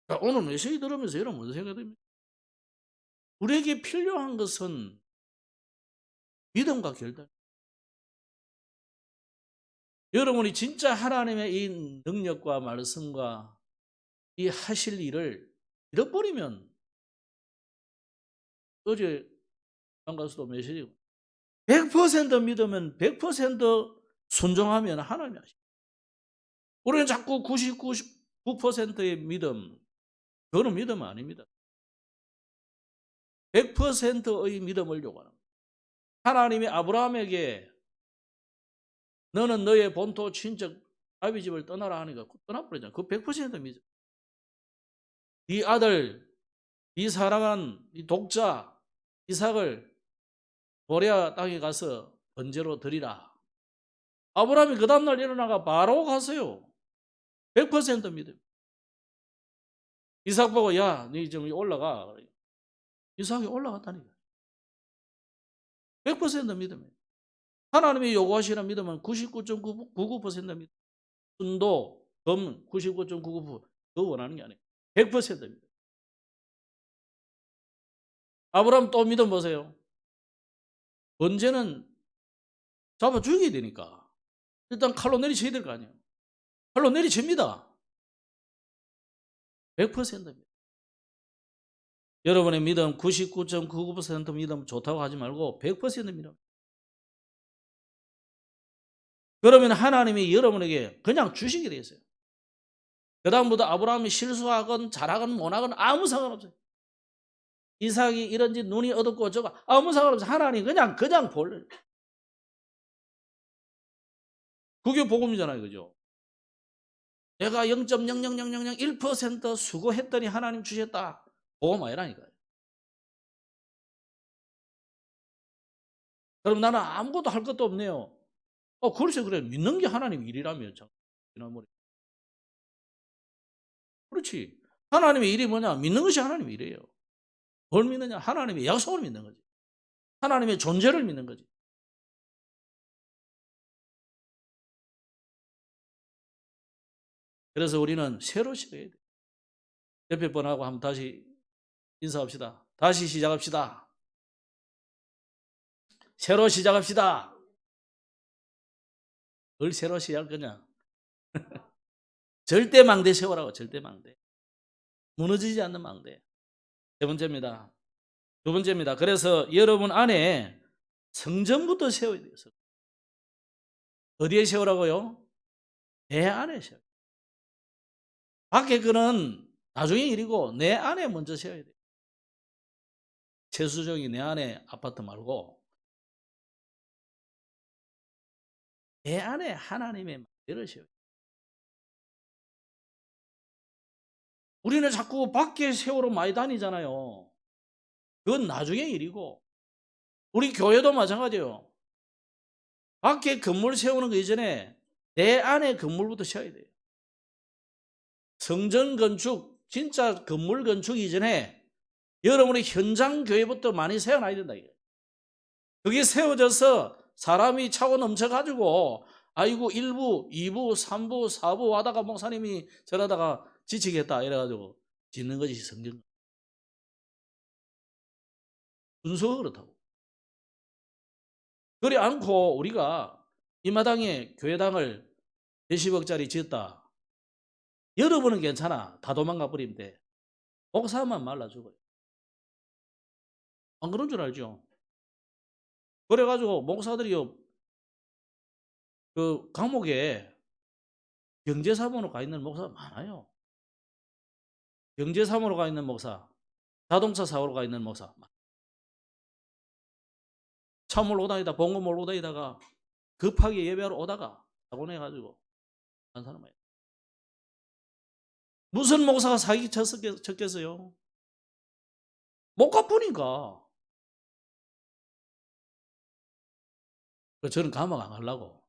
그러니까 오늘 메시지 들으면서 여러분 무슨 생각이 듭니까? 우리에게 필요한 것은 믿음과 결단. 여러분이 진짜 하나님의 이 능력과 말씀과 이 하실 일을 잃어버리면 어제 안 가서도 메시지 100% 믿으면 100% 순종하면 하나님이 하십니다. 우리는 자꾸 99.9%의 믿음, 그거는 믿음 아닙니다. 100%의 믿음을 요구하는 거예요. 하나님이 아브라함에게 너는 너의 본토 친척 아비 집을 떠나라 하니까 떠나버리잖아요. 그 100% 믿음. 네 아들, 네 사랑한 네 독자 이삭을 모리아 땅에 가서 번제로 드리라. 아브라함이 그 다음날 일어나가 바로 갔어요. 100% 믿음. 이삭 보고 야, 네 좀 올라가. 이삭이 올라갔다니까. 100% 믿음이에요. 하나님이 요구하시는 믿음은 99.99% 믿음. 순도, 검 99.99% 더 원하는 게 아니에요. 100% 믿음. 아브라함 또 믿음 보세요. 번제는 잡아 죽여야 되니까 일단 칼로 내리쳐야 될 거 아니에요. 칼로 내리칩니다. 100%입니다. 여러분의 믿음 99.99% 믿음 좋다고 하지 말고 100% 믿음. 그러면 하나님이 여러분에게 그냥 주시게 돼 있어요. 그 다음부터 아브라함이 실수하건 잘하건 못하건 아무 상관없어요. 이삭이 이런지 눈이 어둡고 저거 아무 상관없어요. 하나님 그냥 볼래요. 그게 복음이잖아요. 그죠? 내가 0.00001% 수고했더니 하나님 주셨다. 복음 아니라니까요. 그럼 나는 아무것도 할 것도 없네요. 그렇죠. 그래. 믿는 게 하나님 일이라며. 지난번에. 그렇지. 하나님의 일이 뭐냐? 믿는 것이 하나님의 일이에요. 뭘 믿느냐? 하나님의 약속을 믿는 거지. 하나님의 존재를 믿는 거지. 그래서 우리는 새로 시작해야 돼. 옆에 분하고 한번 다시 인사합시다. 다시 시작합시다. 새로 시작합시다. 뭘 새로 시작할 거냐? 절대 망대 세워라고. 절대 망대. 무너지지 않는 망대. 세 번째입니다. 두 번째입니다. 그래서 여러분 안에 성전부터 세워야 돼요. 어디에 세우라고요? 내 안에 세워요. 밖에 거는 나중에 일이고 내 안에 먼저 세워야 돼요. 최수정이 내 안에 아파트 말고 내 안에 하나님의 말씀을 세워요. 우리는 자꾸 밖에 세우러 많이 다니잖아요. 그건 나중에 일이고 우리 교회도 마찬가지예요. 밖에 건물 세우는 거 이전에 내 안에 건물부터 세워야 돼요. 성전 건축, 진짜 건물 건축 이전에 여러분의 현장 교회부터 많이 세워놔야 된다. 그게 세워져서 사람이 차고 넘쳐가지고 아이고 1부, 2부, 3부, 4부 하다가 목사님이 저러다가 지치겠다 이래가지고 짓는 것이 성경. 순서가 그렇다고. 그래 않고 우리가 이 마당에 교회당을 몇십억짜리 지었다. 여러분은 괜찮아. 다 도망가 버리면 돼. 목사만 말라 죽어요. 안 그런 줄 알죠? 그래가지고 목사들이요, 그 감옥에 경제사무로 가 있는 목사가 많아요. 경제사무로 가 있는 목사, 자동차 사고로 가 있는 목사. 차 몰고 다니다, 봉고 몰고 다니다가 급하게 예배하러 오다가 사고 내가지고 한 사람이에요. 무슨 목사가 사기 쳤겠어요? 못 갚으니까. 저는 감옥 안 가려고.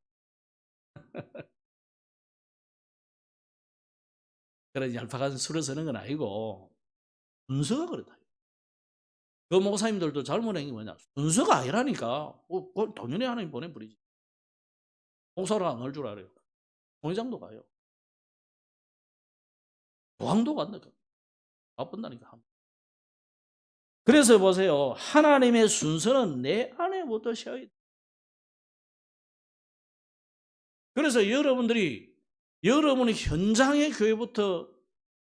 그런 얄팍한 술을 쓰는 건 아니고 순서가 그렇다. 그 목사님들도 잘못한 게 뭐냐? 순서가 아니라니까. 당연히 하나님 보내버리지. 목사를 안 갈 줄 알아요. 공회장도 가요. 왕도 간다니까. 바쁜다니까. 그래서 보세요. 하나님의 순서는 내 안에부터 세워야 돼. 그래서 여러분들이 여러분의 현장의 교회부터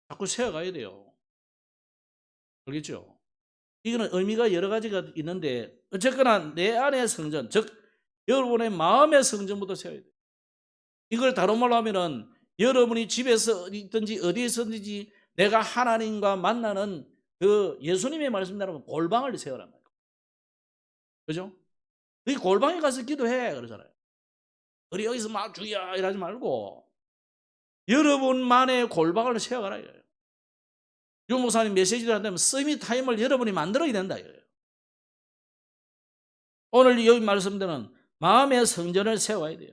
자꾸 세워가야 돼요. 알겠죠? 이거는 의미가 여러 가지가 있는데 어쨌거나 내 안의 성전, 즉 여러분의 마음의 성전부터 세워야 돼요. 이걸 다른 말로 하면은 여러분이 집에서 있든지 어디에 있든지 내가 하나님과 만나는 그 예수님의 말씀대로 골방을 세워란 말이에요. 그죠? 이 골방에 가서 기도해 그러잖아요. 우리 여기서 막 주야 이러지 말고 여러분만의 골방을 세워가라 이거예요. 유 목사님 메시지를 한다면 서밋 타임을 여러분이 만들어야 된다 이거예요. 오늘 여기 말씀드리는 마음의 성전을 세워야 돼요.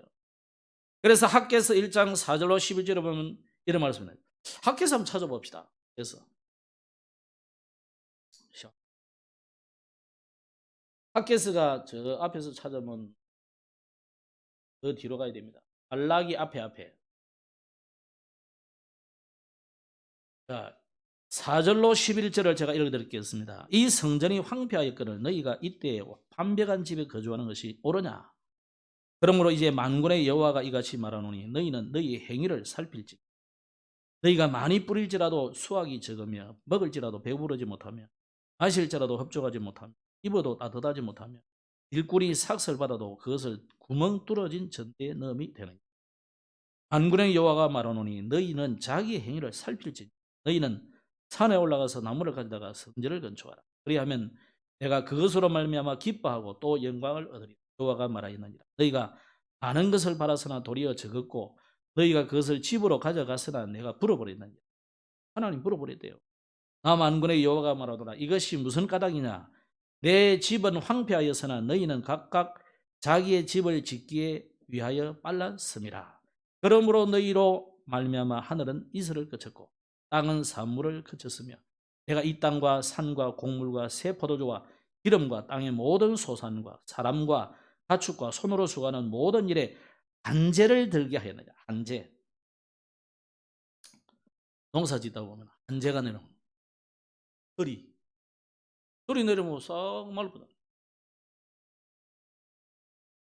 그래서 학개서 1장 4절로 11절에 보면 이런 말씀을 해요. 학개서 한번 찾아봅시다. 그래서 학개서가 저 앞에서 찾으면 더 뒤로 가야 됩니다. 말라기 앞에. 자, 4절로 11절을 제가 읽어드리겠습니다. 이 성전이 황폐하였거늘 너희가 이때 완벽한 집에 거주하는 것이 옳으냐? 그러므로 이제 만군의 여호와가 이같이 말하노니 너희는 너희 행위를 살필지. 너희가 많이 뿌릴지라도 수확이 적으며 먹을지라도 배부르지 못하며 마실지라도 흡족하지 못하며 입어도 따뜻하지 못하며 일꾼이 삭설 받아도 그것을 구멍 뚫어진 전대에 넣음이 되느니라. 만군의 여호와가 말하노니 너희는 자기의 행위를 살필지. 너희는 산에 올라가서 나무를 가져다가 성전을 건축하라. 그리하면 내가 그것으로 말미암아 기뻐하고 또 영광을 얻으리라. 여호와가 말하였느니라. 너희가 많은 것을 바라서나 도리어 적었고 너희가 그것을 집으로 가져갔으나 내가 불어버렸느니라. 하나님 불어버렸대요. 나 만군의 여호와가 말하더라. 이것이 무슨 까닭이냐? 내 집은 황폐하였으나 너희는 각각 자기의 집을 짓기에 위하여 빨랐음이라. 그러므로 너희로 말미암아 하늘은 이슬을 그쳤고 땅은 산물을 그쳤으며 내가 이 땅과 산과 곡물과 새 포도주와 기름과 땅의 모든 소산과 사람과 가축과 손으로 수고하는 모든 일에 한재를 들게 하였느냐. 한재. 농사 짓다 보면 한재가 내려오는 설이 내려오면 싹 말보다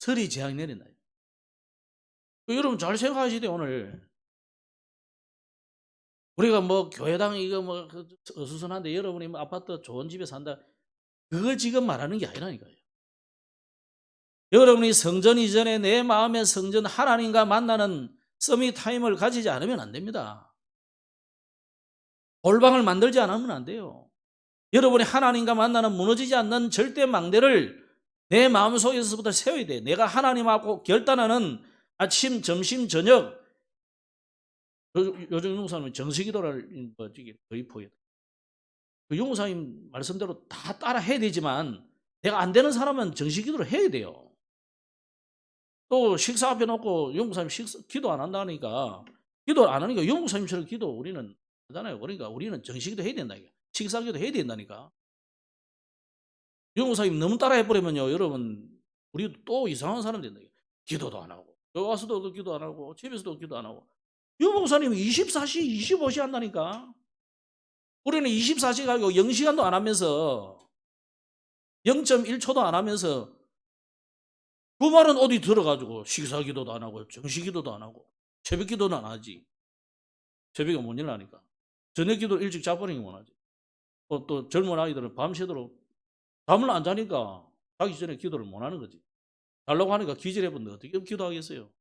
설이 재앙이 내린다. 여러분 잘 생각하시야 돼요. 오늘 우리가 뭐 교회당 이거 뭐 어수선한데 여러분이 뭐 아파트 좋은 집에 산다, 그걸 지금 말하는 게 아니라니까요. 여러분이 성전 이전에 내 마음의 성전 하나님과 만나는 서밋 타임을 가지지 않으면 안 됩니다. 골방을 만들지 않으면 안 돼요. 여러분이 하나님과 만나는 무너지지 않는 절대 망대를 내 마음속에서부터 세워야 돼. 내가 하나님하고 결단하는 아침, 점심, 저녁. 요즘 용사님은 정식기도를 거의 포기해요. 그 용사님 말씀대로 다 따라 해야 되지만 내가 안 되는 사람은 정식기도를 해야 돼요. 또 식사 앞에 놓고 용사님 기도 안 한다니까, 기도 안 하니까 용사님처럼 기도 우리는 하잖아요. 그러니까 우리는 정식기도 해야 된다니까. 식사기도 해야 된다니까. 용사님 너무 따라 해버리면요, 여러분 우리 또 이상한 사람 된다. 기도도 안 하고 여기 와서도 기도 안 하고 집에서도 기도 안 하고. 유목사님이 24시 25시 한다니까. 우리는 24시 가고 0시간도 안 하면서 0.1초도 안 하면서 그 말은 어디 들어가지고 식사기도도 안 하고 정식기도도 안 하고 새벽기도는 안 하지. 새벽에 못 일어나니까. 저녁기도 일찍 자버리는 게 못 하지. 또 젊은 아이들은 밤새도록 잠을 안 자니까 자기 전에 기도를 못 하는 거지. 자려고 하니까 기절해본데 어떻게 기도하겠어요?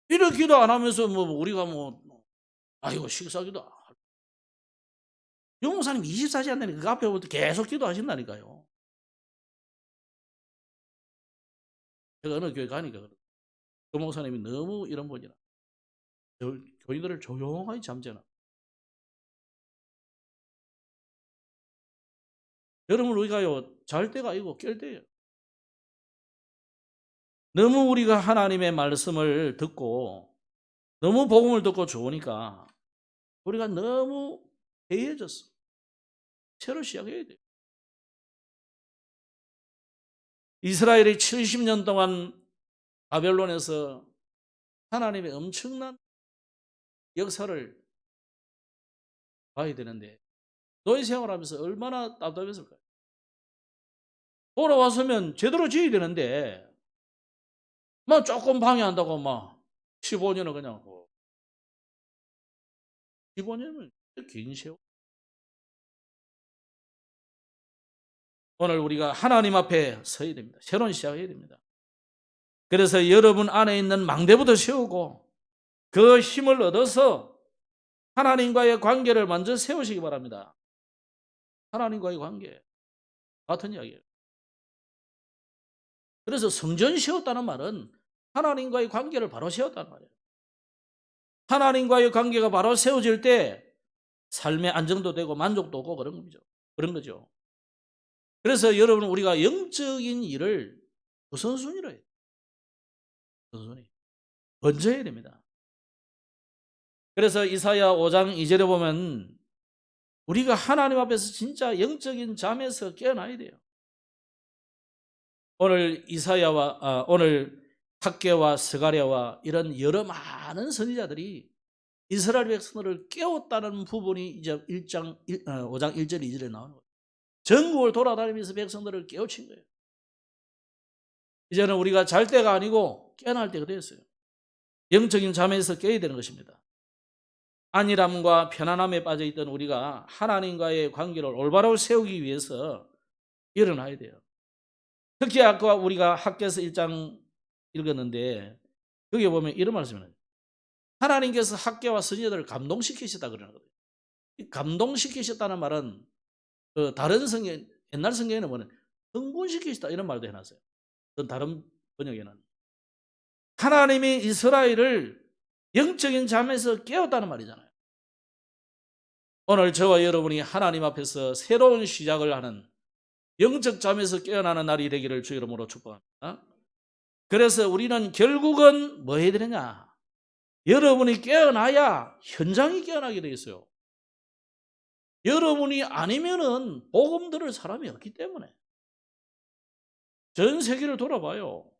이렇게 기도 안 하면서 뭐 우리가 뭐 아이고 식사기도. 용사님 24시 한다니까 그 앞에 계속 기도하신다니까요. 제가 어느 교회 가니까 그래요. 그 목사님이 너무 이런 분이라 교인들을 조용하게 잠재나. 여러분 우리가요 잘 때가 아니고 깰 때예요. 너무 우리가 하나님의 말씀을 듣고 너무 복음을 듣고 좋으니까 우리가 너무 해이해졌어. 새로 시작해야 돼요. 이스라엘이 70년 동안 바벨론에서 하나님의 엄청난 역사를 봐야 되는데 노예 생활하면서 얼마나 답답했을까요? 돌아왔으면 제대로 지어야 되는데 막 조금 방해한다고 막 15년을 그냥 15년은 긴 세월. 오늘 우리가 하나님 앞에 서야 됩니다. 새로운 시작해야 됩니다. 그래서 여러분 안에 있는 망대부터 세우고 그 힘을 얻어서 하나님과의 관계를 먼저 세우시기 바랍니다. 하나님과의 관계 같은 이야기예요. 그래서 성전 세웠다는 말은 하나님과의 관계를 바로 세웠다는 말이에요. 하나님과의 관계가 바로 세워질 때 삶의 안정도 되고 만족도 오고 그런 거죠. 그래서 여러분 우리가 영적인 일을 우선순위로 해요. 우선순위. 먼저 해야 됩니다. 그래서 이사야 5장 2절에 보면 우리가 하나님 앞에서 진짜 영적인 잠에서 깨어나야 돼요. 오늘 오늘 학개와 스가랴와 이런 여러 많은 선지자들이 이스라엘 백성들을 깨웠다는 부분이 이제 5장 1절 2절에 나오는 거예요. 전국을 돌아다니면서 백성들을 깨우친 거예요. 이제는 우리가 잘 때가 아니고 깨어날 때가 됐어요. 영적인 잠에서 깨야 되는 것입니다. 안일함과 편안함에 빠져있던 우리가 하나님과의 관계를 올바로 세우기 위해서 일어나야 돼요. 특히 아까 우리가 학개서 1장 읽었는데 거기에 보면 이런 말씀이에요. 하나님께서 학개와 선지자들을 감동시키셨다 그러는 거예요. 감동시키셨다는 말은 다른 성경, 옛날 성경에는 뭐냐, 흥분시키시다 이런 말도 해놨어요. 다른 번역에는 하나님이 이스라엘을 영적인 잠에서 깨웠다는 말이잖아요. 오늘 저와 여러분이 하나님 앞에서 새로운 시작을 하는 영적 잠에서 깨어나는 날이 되기를 주 이름으로 축복합니다. 그래서 우리는 결국은 뭐 해야 되느냐? 여러분이 깨어나야 현장이 깨어나게 되어 있어요. 여러분이 아니면은 복음 들을 사람이 없기 때문에. 전 세계를 돌아봐요.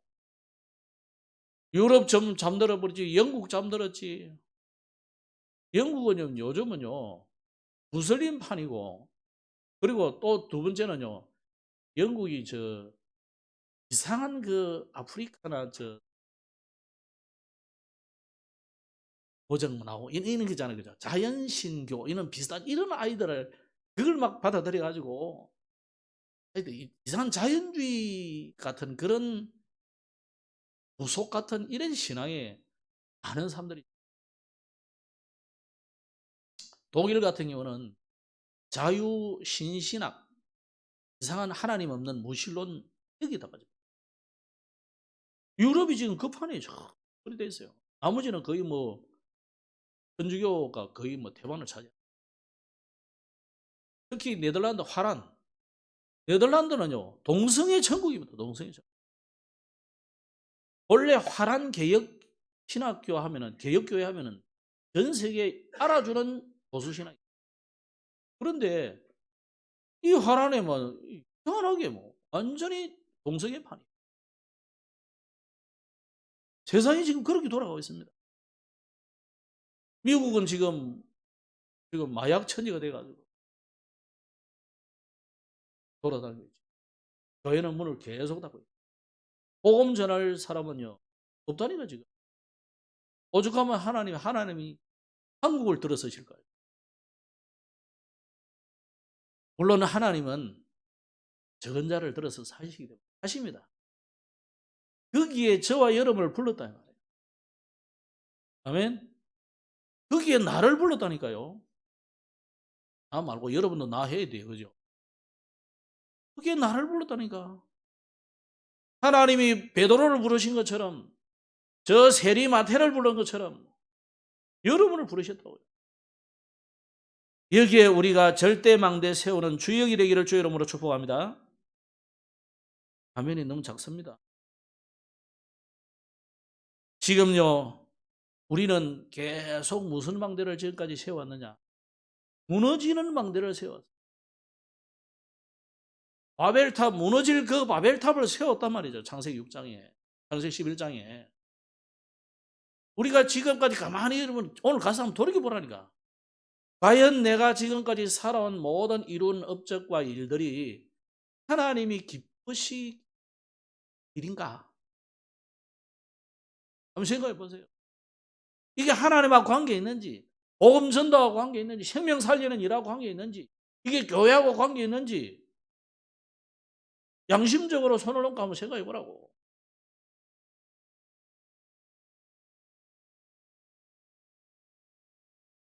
유럽 잠들어 버리지, 영국 잠들었지. 영국은 요즘은요 무슬림판이고, 그리고 또 두 번째는요 영국이 이상한 아프리카나 보정 나오고 이런 거잖아요, 그죠? 자연신교 이런 비슷한 이런 아이들을 그걸 막 받아들여 가지고 이상한 자연주의 같은 그런 부속 같은 이런 신앙에 많은 사람들이. 독일 같은 경우는 자유신신학, 이상한 하나님 없는 무신론, 여기다가 유럽이 지금 급판에 그리 돼 있어요. 나머지는 거의 뭐 천주교가 거의 뭐 대반을 차지해요. 특히 네덜란드 화란, 네덜란드는요 동성애 천국입니다. 동성애 천국. 원래 화란 개혁 신학교 하면은, 개혁교회 하면은 전 세계에 알아주는 보수 신학. 그런데 이 화란에 뭐 희한하게 뭐 완전히 동성애판이. 세상이 지금 그렇게 돌아가고 있습니다. 미국은 지금 마약 천지가 돼가지고 돌아다니고 있죠. 교회는 문을 계속 닫고 있죠. 복음 전할 사람은요 없다니까 지금. 오죽하면 하나님이 한국을 들어서실까요? 물론 하나님은 적은 자를 들어서 사시기 때문에 하십니다. 거기에 저와 여러분을 불렀다는 말이에요. 아멘. 거기에 나를 불렀다니까요. 나 말고 여러분도 나 해야 돼요, 그죠? 거기에 나를 불렀다니까. 하나님이 베드로를 부르신 것처럼, 저 세리 마태를 부른 것처럼 여러분을 부르셨다고요. 여기에 우리가 절대망대 세우는 주역이 되기를 주의 이름으로 축복합니다. 화면이 너무 작습니다. 지금요 우리는 계속 무슨 망대를 지금까지 세웠느냐? 무너지는 망대를 세웠어요. 바벨탑, 무너질 그 바벨탑을 세웠단 말이죠. 창세기 6장에, 창세기 11장에. 우리가 지금까지 가만히 여러분 오늘 가서 한번 돌이켜보라니까. 과연 내가 지금까지 살아온 모든 이룬 업적과 일들이 하나님이 기쁘시 일인가? 한번 생각해 보세요. 이게 하나님하고 관계 있는지, 복음 전도하고 관계 있는지, 생명 살리는 일하고 관계 있는지, 이게 교회하고 관계 있는지 양심적으로 손을 놓고 한번 생각해 보라고.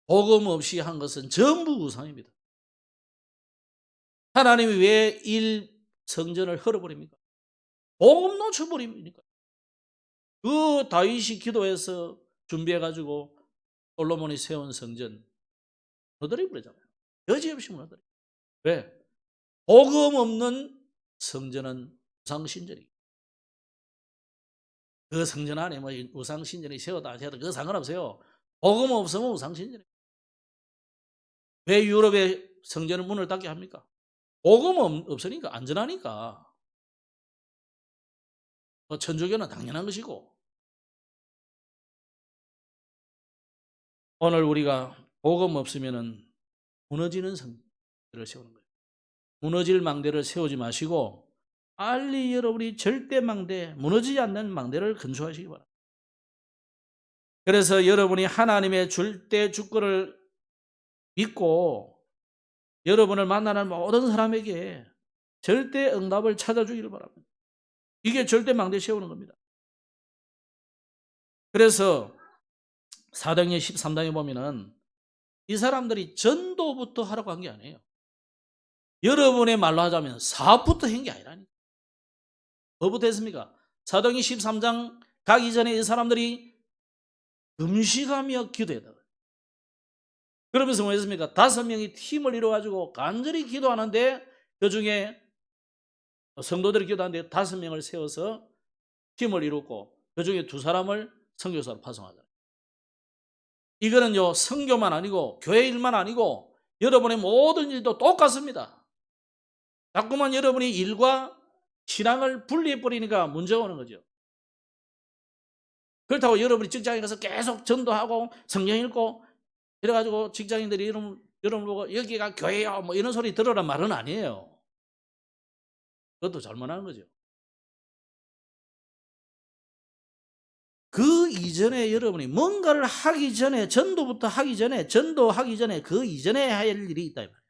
복음 없이 한 것은 전부 우상입니다. 하나님이 왜 성전을 헐어버립니까? 복음 놓쳐버립니까? 그 다윗이 기도해서 준비해가지고 솔로몬이 세운 성전 무너뜨려버리잖아요. 여지없이 무너뜨려. 왜? 복음 없는 성전은 우상신전이에요. 그 성전 안에 뭐 우상신전이 세워다 그거 상관없어요. 복음 없으면 우상신전이에요. 왜 유럽의 성전은 문을 닫게 합니까? 복음 없으니까, 안전하니까. 천주교는 당연한 것이고. 오늘 우리가 복음 없으면은 무너지는 성전을 세우는 거예요. 무너질 망대를 세우지 마시고 빨리 여러분이 절대 망대, 무너지지 않는 망대를 건축하시기 바랍니다. 그래서 여러분이 하나님의 절대 주권을 믿고 여러분을 만나는 모든 사람에게 절대 응답을 찾아주기를 바랍니다. 이게 절대 망대 세우는 겁니다. 그래서 사도행전 13장에 보면은 이 사람들이 전도부터 하라고 한 게 아니에요. 여러분의 말로 하자면 사업부터 한 게 아니라니까. 뭐부터 했습니까? 사도행전 13장 가기 전에 이 사람들이 금식하며 기도했다. 그러면서 뭐 했습니까? 5명이 팀을 이루어가지고 간절히 기도하는데 그 중에 성도들이 기도하는데 5명을 세워서 팀을 이뤘고 그중에 2사람을 선교사로 파송하잖아요. 이거는요 선교만 아니고 교회 일만 아니고 여러분의 모든 일도 똑같습니다. 자꾸만 여러분이 일과 신앙을 분리해버리니까 문제가 오는 거죠. 그렇다고 여러분이 직장에 가서 계속 전도하고 성경 읽고 이래가지고 직장인들이 여러분 보고 여기가 교회요 뭐 이런 소리 들으란 말은 아니에요. 그것도 잘못하는 거죠. 그 이전에 여러분이 뭔가를 하기 전에 전도부터 하기 전에 전도하기 전에 그 이전에 할 일이 있다 이 말이에요.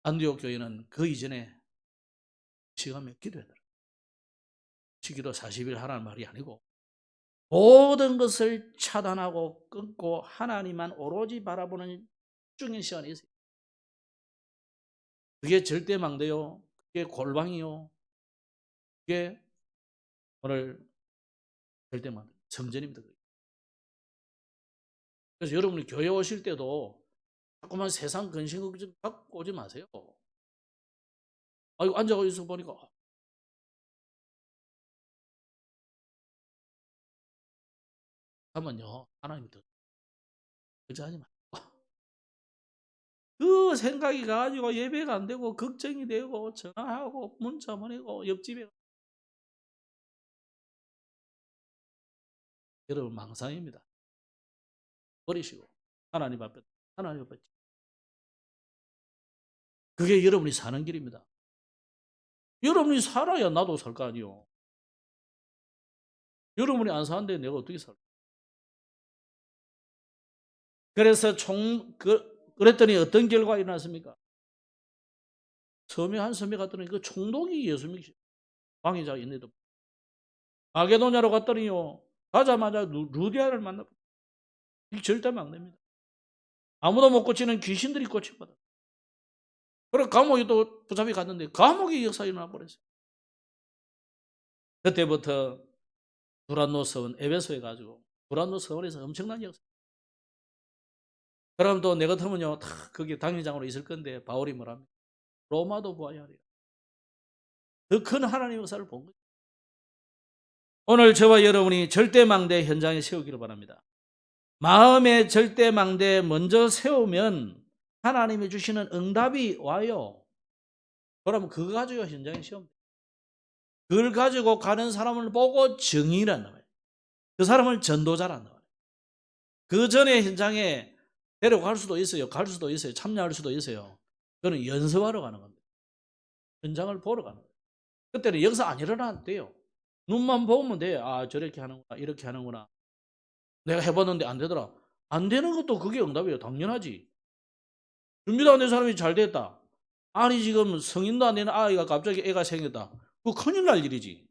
안디옥 교회는 그 이전에 시간에 기도했더라. 기도 40일 하라는 말이 아니고 모든 것을 차단하고 끊고 하나님만 오로지 바라보는 중인 시간이 있어요. 그게 절대망대요. 그게 골방이요. 그게 오늘 절대망대 성전입니다. 그래서 여러분이 교회 오실 때도 자꾸만 세상 근심 걱정 갖고 오지 마세요. 아이고 앉아 있어 보니까 하면요 하나님이 더 걱정하지 마. 그 생각이 가지고 예배가 안 되고 걱정이 되고 전화하고 문자 보내고 옆집에 여러분 망상입니다. 버리시고 하나님 앞에 그게 여러분이 사는 길입니다. 여러분이 살아야 나도 살 거 아니요. 여러분이 안 사는데 내가 어떻게 살까? 그래서 그랬더니 어떤 결과가 일어났습니까? 섬에 한 섬에 갔더니 그 총독이 예수님이 왕이자 있네도 마게도냐로 갔더니요 가자마자 루디아를 만나. 이 절대 막내입니다. 아무도 못 고치는 귀신들이 고쳐받아. 그래 감옥에 또 붙잡히 갔는데 감옥이 역사 일어나 버렸어요. 그때부터 두란노 서원 에베소에 가지고 두란노 서원에서 엄청난 역사. 그럼 또 내 같으면요 다 거기 당회장으로 있을 건데 바울이 뭐랍니까? 로마도 보아야 하리라. 더 큰 하나님의 역사를 본 거죠. 오늘 저와 여러분이 절대망대 현장에 세우기를 바랍니다. 마음의 절대망대 먼저 세우면 하나님이 주시는 응답이 와요. 그러면 그거 가지고 현장에 세우면 돼요. 그걸 가지고 가는 사람을 보고 정의란단 말이에요. 그 사람을 전도자란단 말이에요. 그 전에 현장에 데려갈 수도 있어요. 갈 수도 있어요. 참여할 수도 있어요. 그거는 연습하러 가는 겁니다. 현장을 보러 가는 거예요. 그때는 역사 안 일어나도 돼요. 눈만 보면 돼. 아 저렇게 하는구나 이렇게 하는구나. 내가 해봤는데 안 되더라. 안 되는 것도 그게 응답이에요. 당연하지. 준비도 안 된 사람이 잘 됐다. 아니 지금 성인도 안 되는 아이가 갑자기 애가 생겼다. 그거 큰일 날 일이지.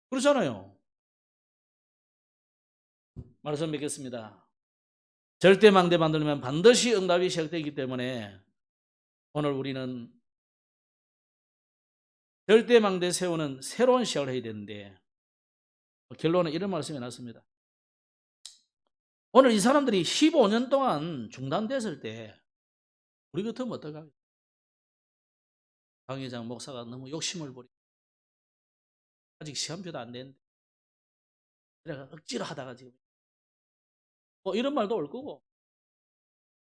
그렇잖아요. 말씀 뵙겠습니다. 절대망대 만들면 반드시 응답이 시작되기 때문에 오늘 우리는 절대망대 세우는 새로운 시작을 해야 되는데 결론은 이런 말씀이 났습니다. 오늘 이 사람들이 15년 동안 중단됐을 때 우리 같으면 어떡하겠어요? 강회장 목사가 너무 욕심을 부리고 아직 시간표도 안 됐는데 내가 억지로 하다가 지금 뭐 이런 말도 올 거고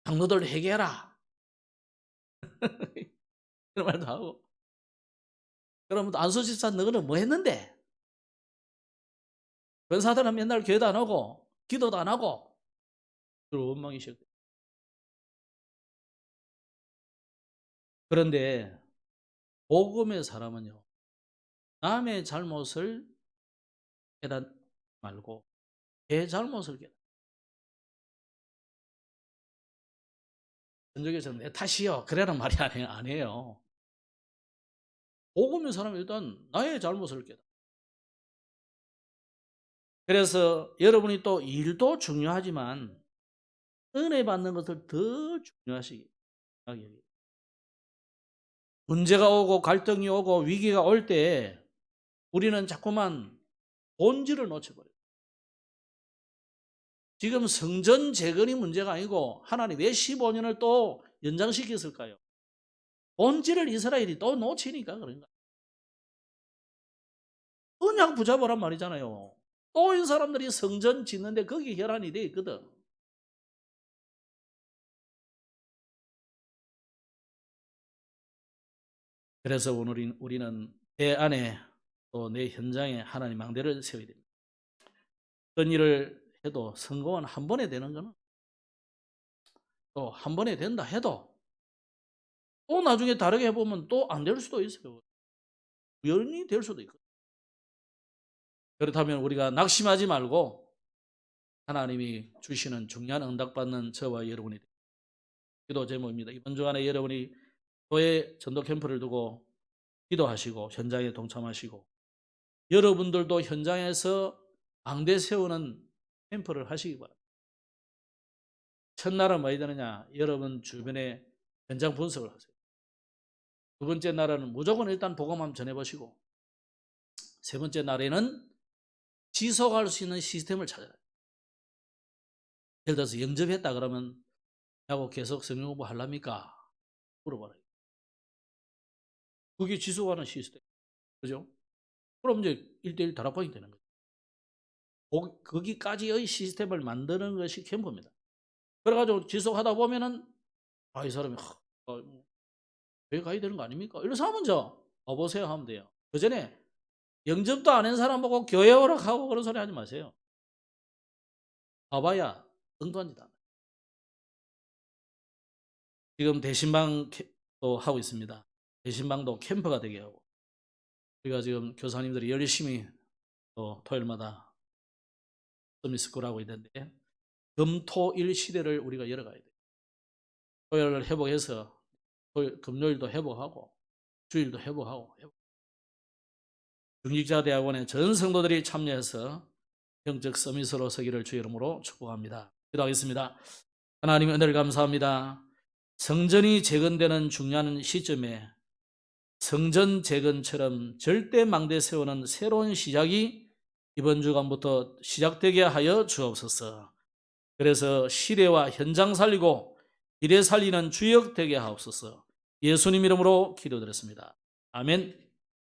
장로들 회개해라 이런 말도 하고 그러면 안수 집사 너는 뭐 했는데? 변사들은 맨날 교회도 안 오고 기도도 안 하고 그리고 원망이 시작돼요. 그런데 복음의 사람은요 남의 잘못을 깨닫지 말고 내 잘못을 깨닫. 전적에서는 내 탓이요 그래란 말이 아니에요. 복음의 사람은 일단 나의 잘못을 깨닫. 그래서 여러분이 또 일도 중요하지만 은혜 받는 것을 더 중요하시기 바랍니다. 문제가 오고 갈등이 오고 위기가 올 때 우리는 자꾸만 본질을 놓쳐버려요. 지금 성전 재건이 문제가 아니고 하나님 왜 15년을 또 연장시켰을까요? 본질을 이스라엘이 또 놓치니까 그런 거야. 언약 붙잡으란 말이잖아요. 또 이 사람들이 성전 짓는데 거기 혈안이 돼 있거든. 그래서 오늘 우리는 내 안에 또 내 현장에 하나님 망대를 세워야 됩니다. 어떤 일을 해도 성공은 한 번에 되는 거는 또 한 번에 된다 해도 또 나중에 다르게 해보면 또 안 될 수도 있어요. 우연히 될 수도 있거든요. 그렇다면 우리가 낙심하지 말고 하나님이 주시는 중요한 응답받는 저와 여러분이 됩니다. 기도 제목입니다. 이번 주간에 여러분이 교회 전도 캠프를 두고 기도하시고 현장에 동참하시고 여러분들도 현장에서 망대 세우는 캠프를 하시기 바랍니다. 첫날은 뭐 해야 되느냐? 여러분 주변에 현장 분석을 하세요. 두 번째 날에는 무조건 일단 복음 한번 전해보시고 세 번째 날에는 지속할 수 있는 시스템을 찾아라. 예를 들어서 영접했다 그러면 하고 계속 성경 공부 하랍니까? 물어봐라. 그게 지속하는 시스템. 그죠? 그럼 이제 1대1 다락방이 되는 거죠. 거기까지의 시스템을 만드는 것이 캠프입니다. 그래가지고 지속하다 보면은 이 사람이 왜 가야 되는 거 아닙니까? 이래서 하면 와보세요 하면 돼요. 그 전에 영접도 안 한 사람 보고 교회 오락하고 그런 소리 하지 마세요. 와봐야 엉뚱한 짓 안 해요. 지금 대신방도 하고 있습니다. 대신방도 캠프가 되게 하고 우리가 지금 교사님들이 열심히 또 토요일마다 서비스쿨 하고 있는데 금토일 시대를 우리가 열어가야 돼요. 토요일을 회복해서 금요일도 회복하고 주일도 회복하고 중직자대학원의 전 성도들이 참여해서 영적 서밋으로 서기를 주의 이름으로 축복합니다. 기도하겠습니다. 하나님 은혜를 감사합니다. 성전이 재건되는 중요한 시점에 성전 재건처럼 절대 망대 세우는 새로운 시작이 이번 주간부터 시작되게 하여 주옵소서. 그래서 시대와 현장 살리고 미래 살리는 주역 되게 하옵소서. 예수님 이름으로 기도드렸습니다. 아멘.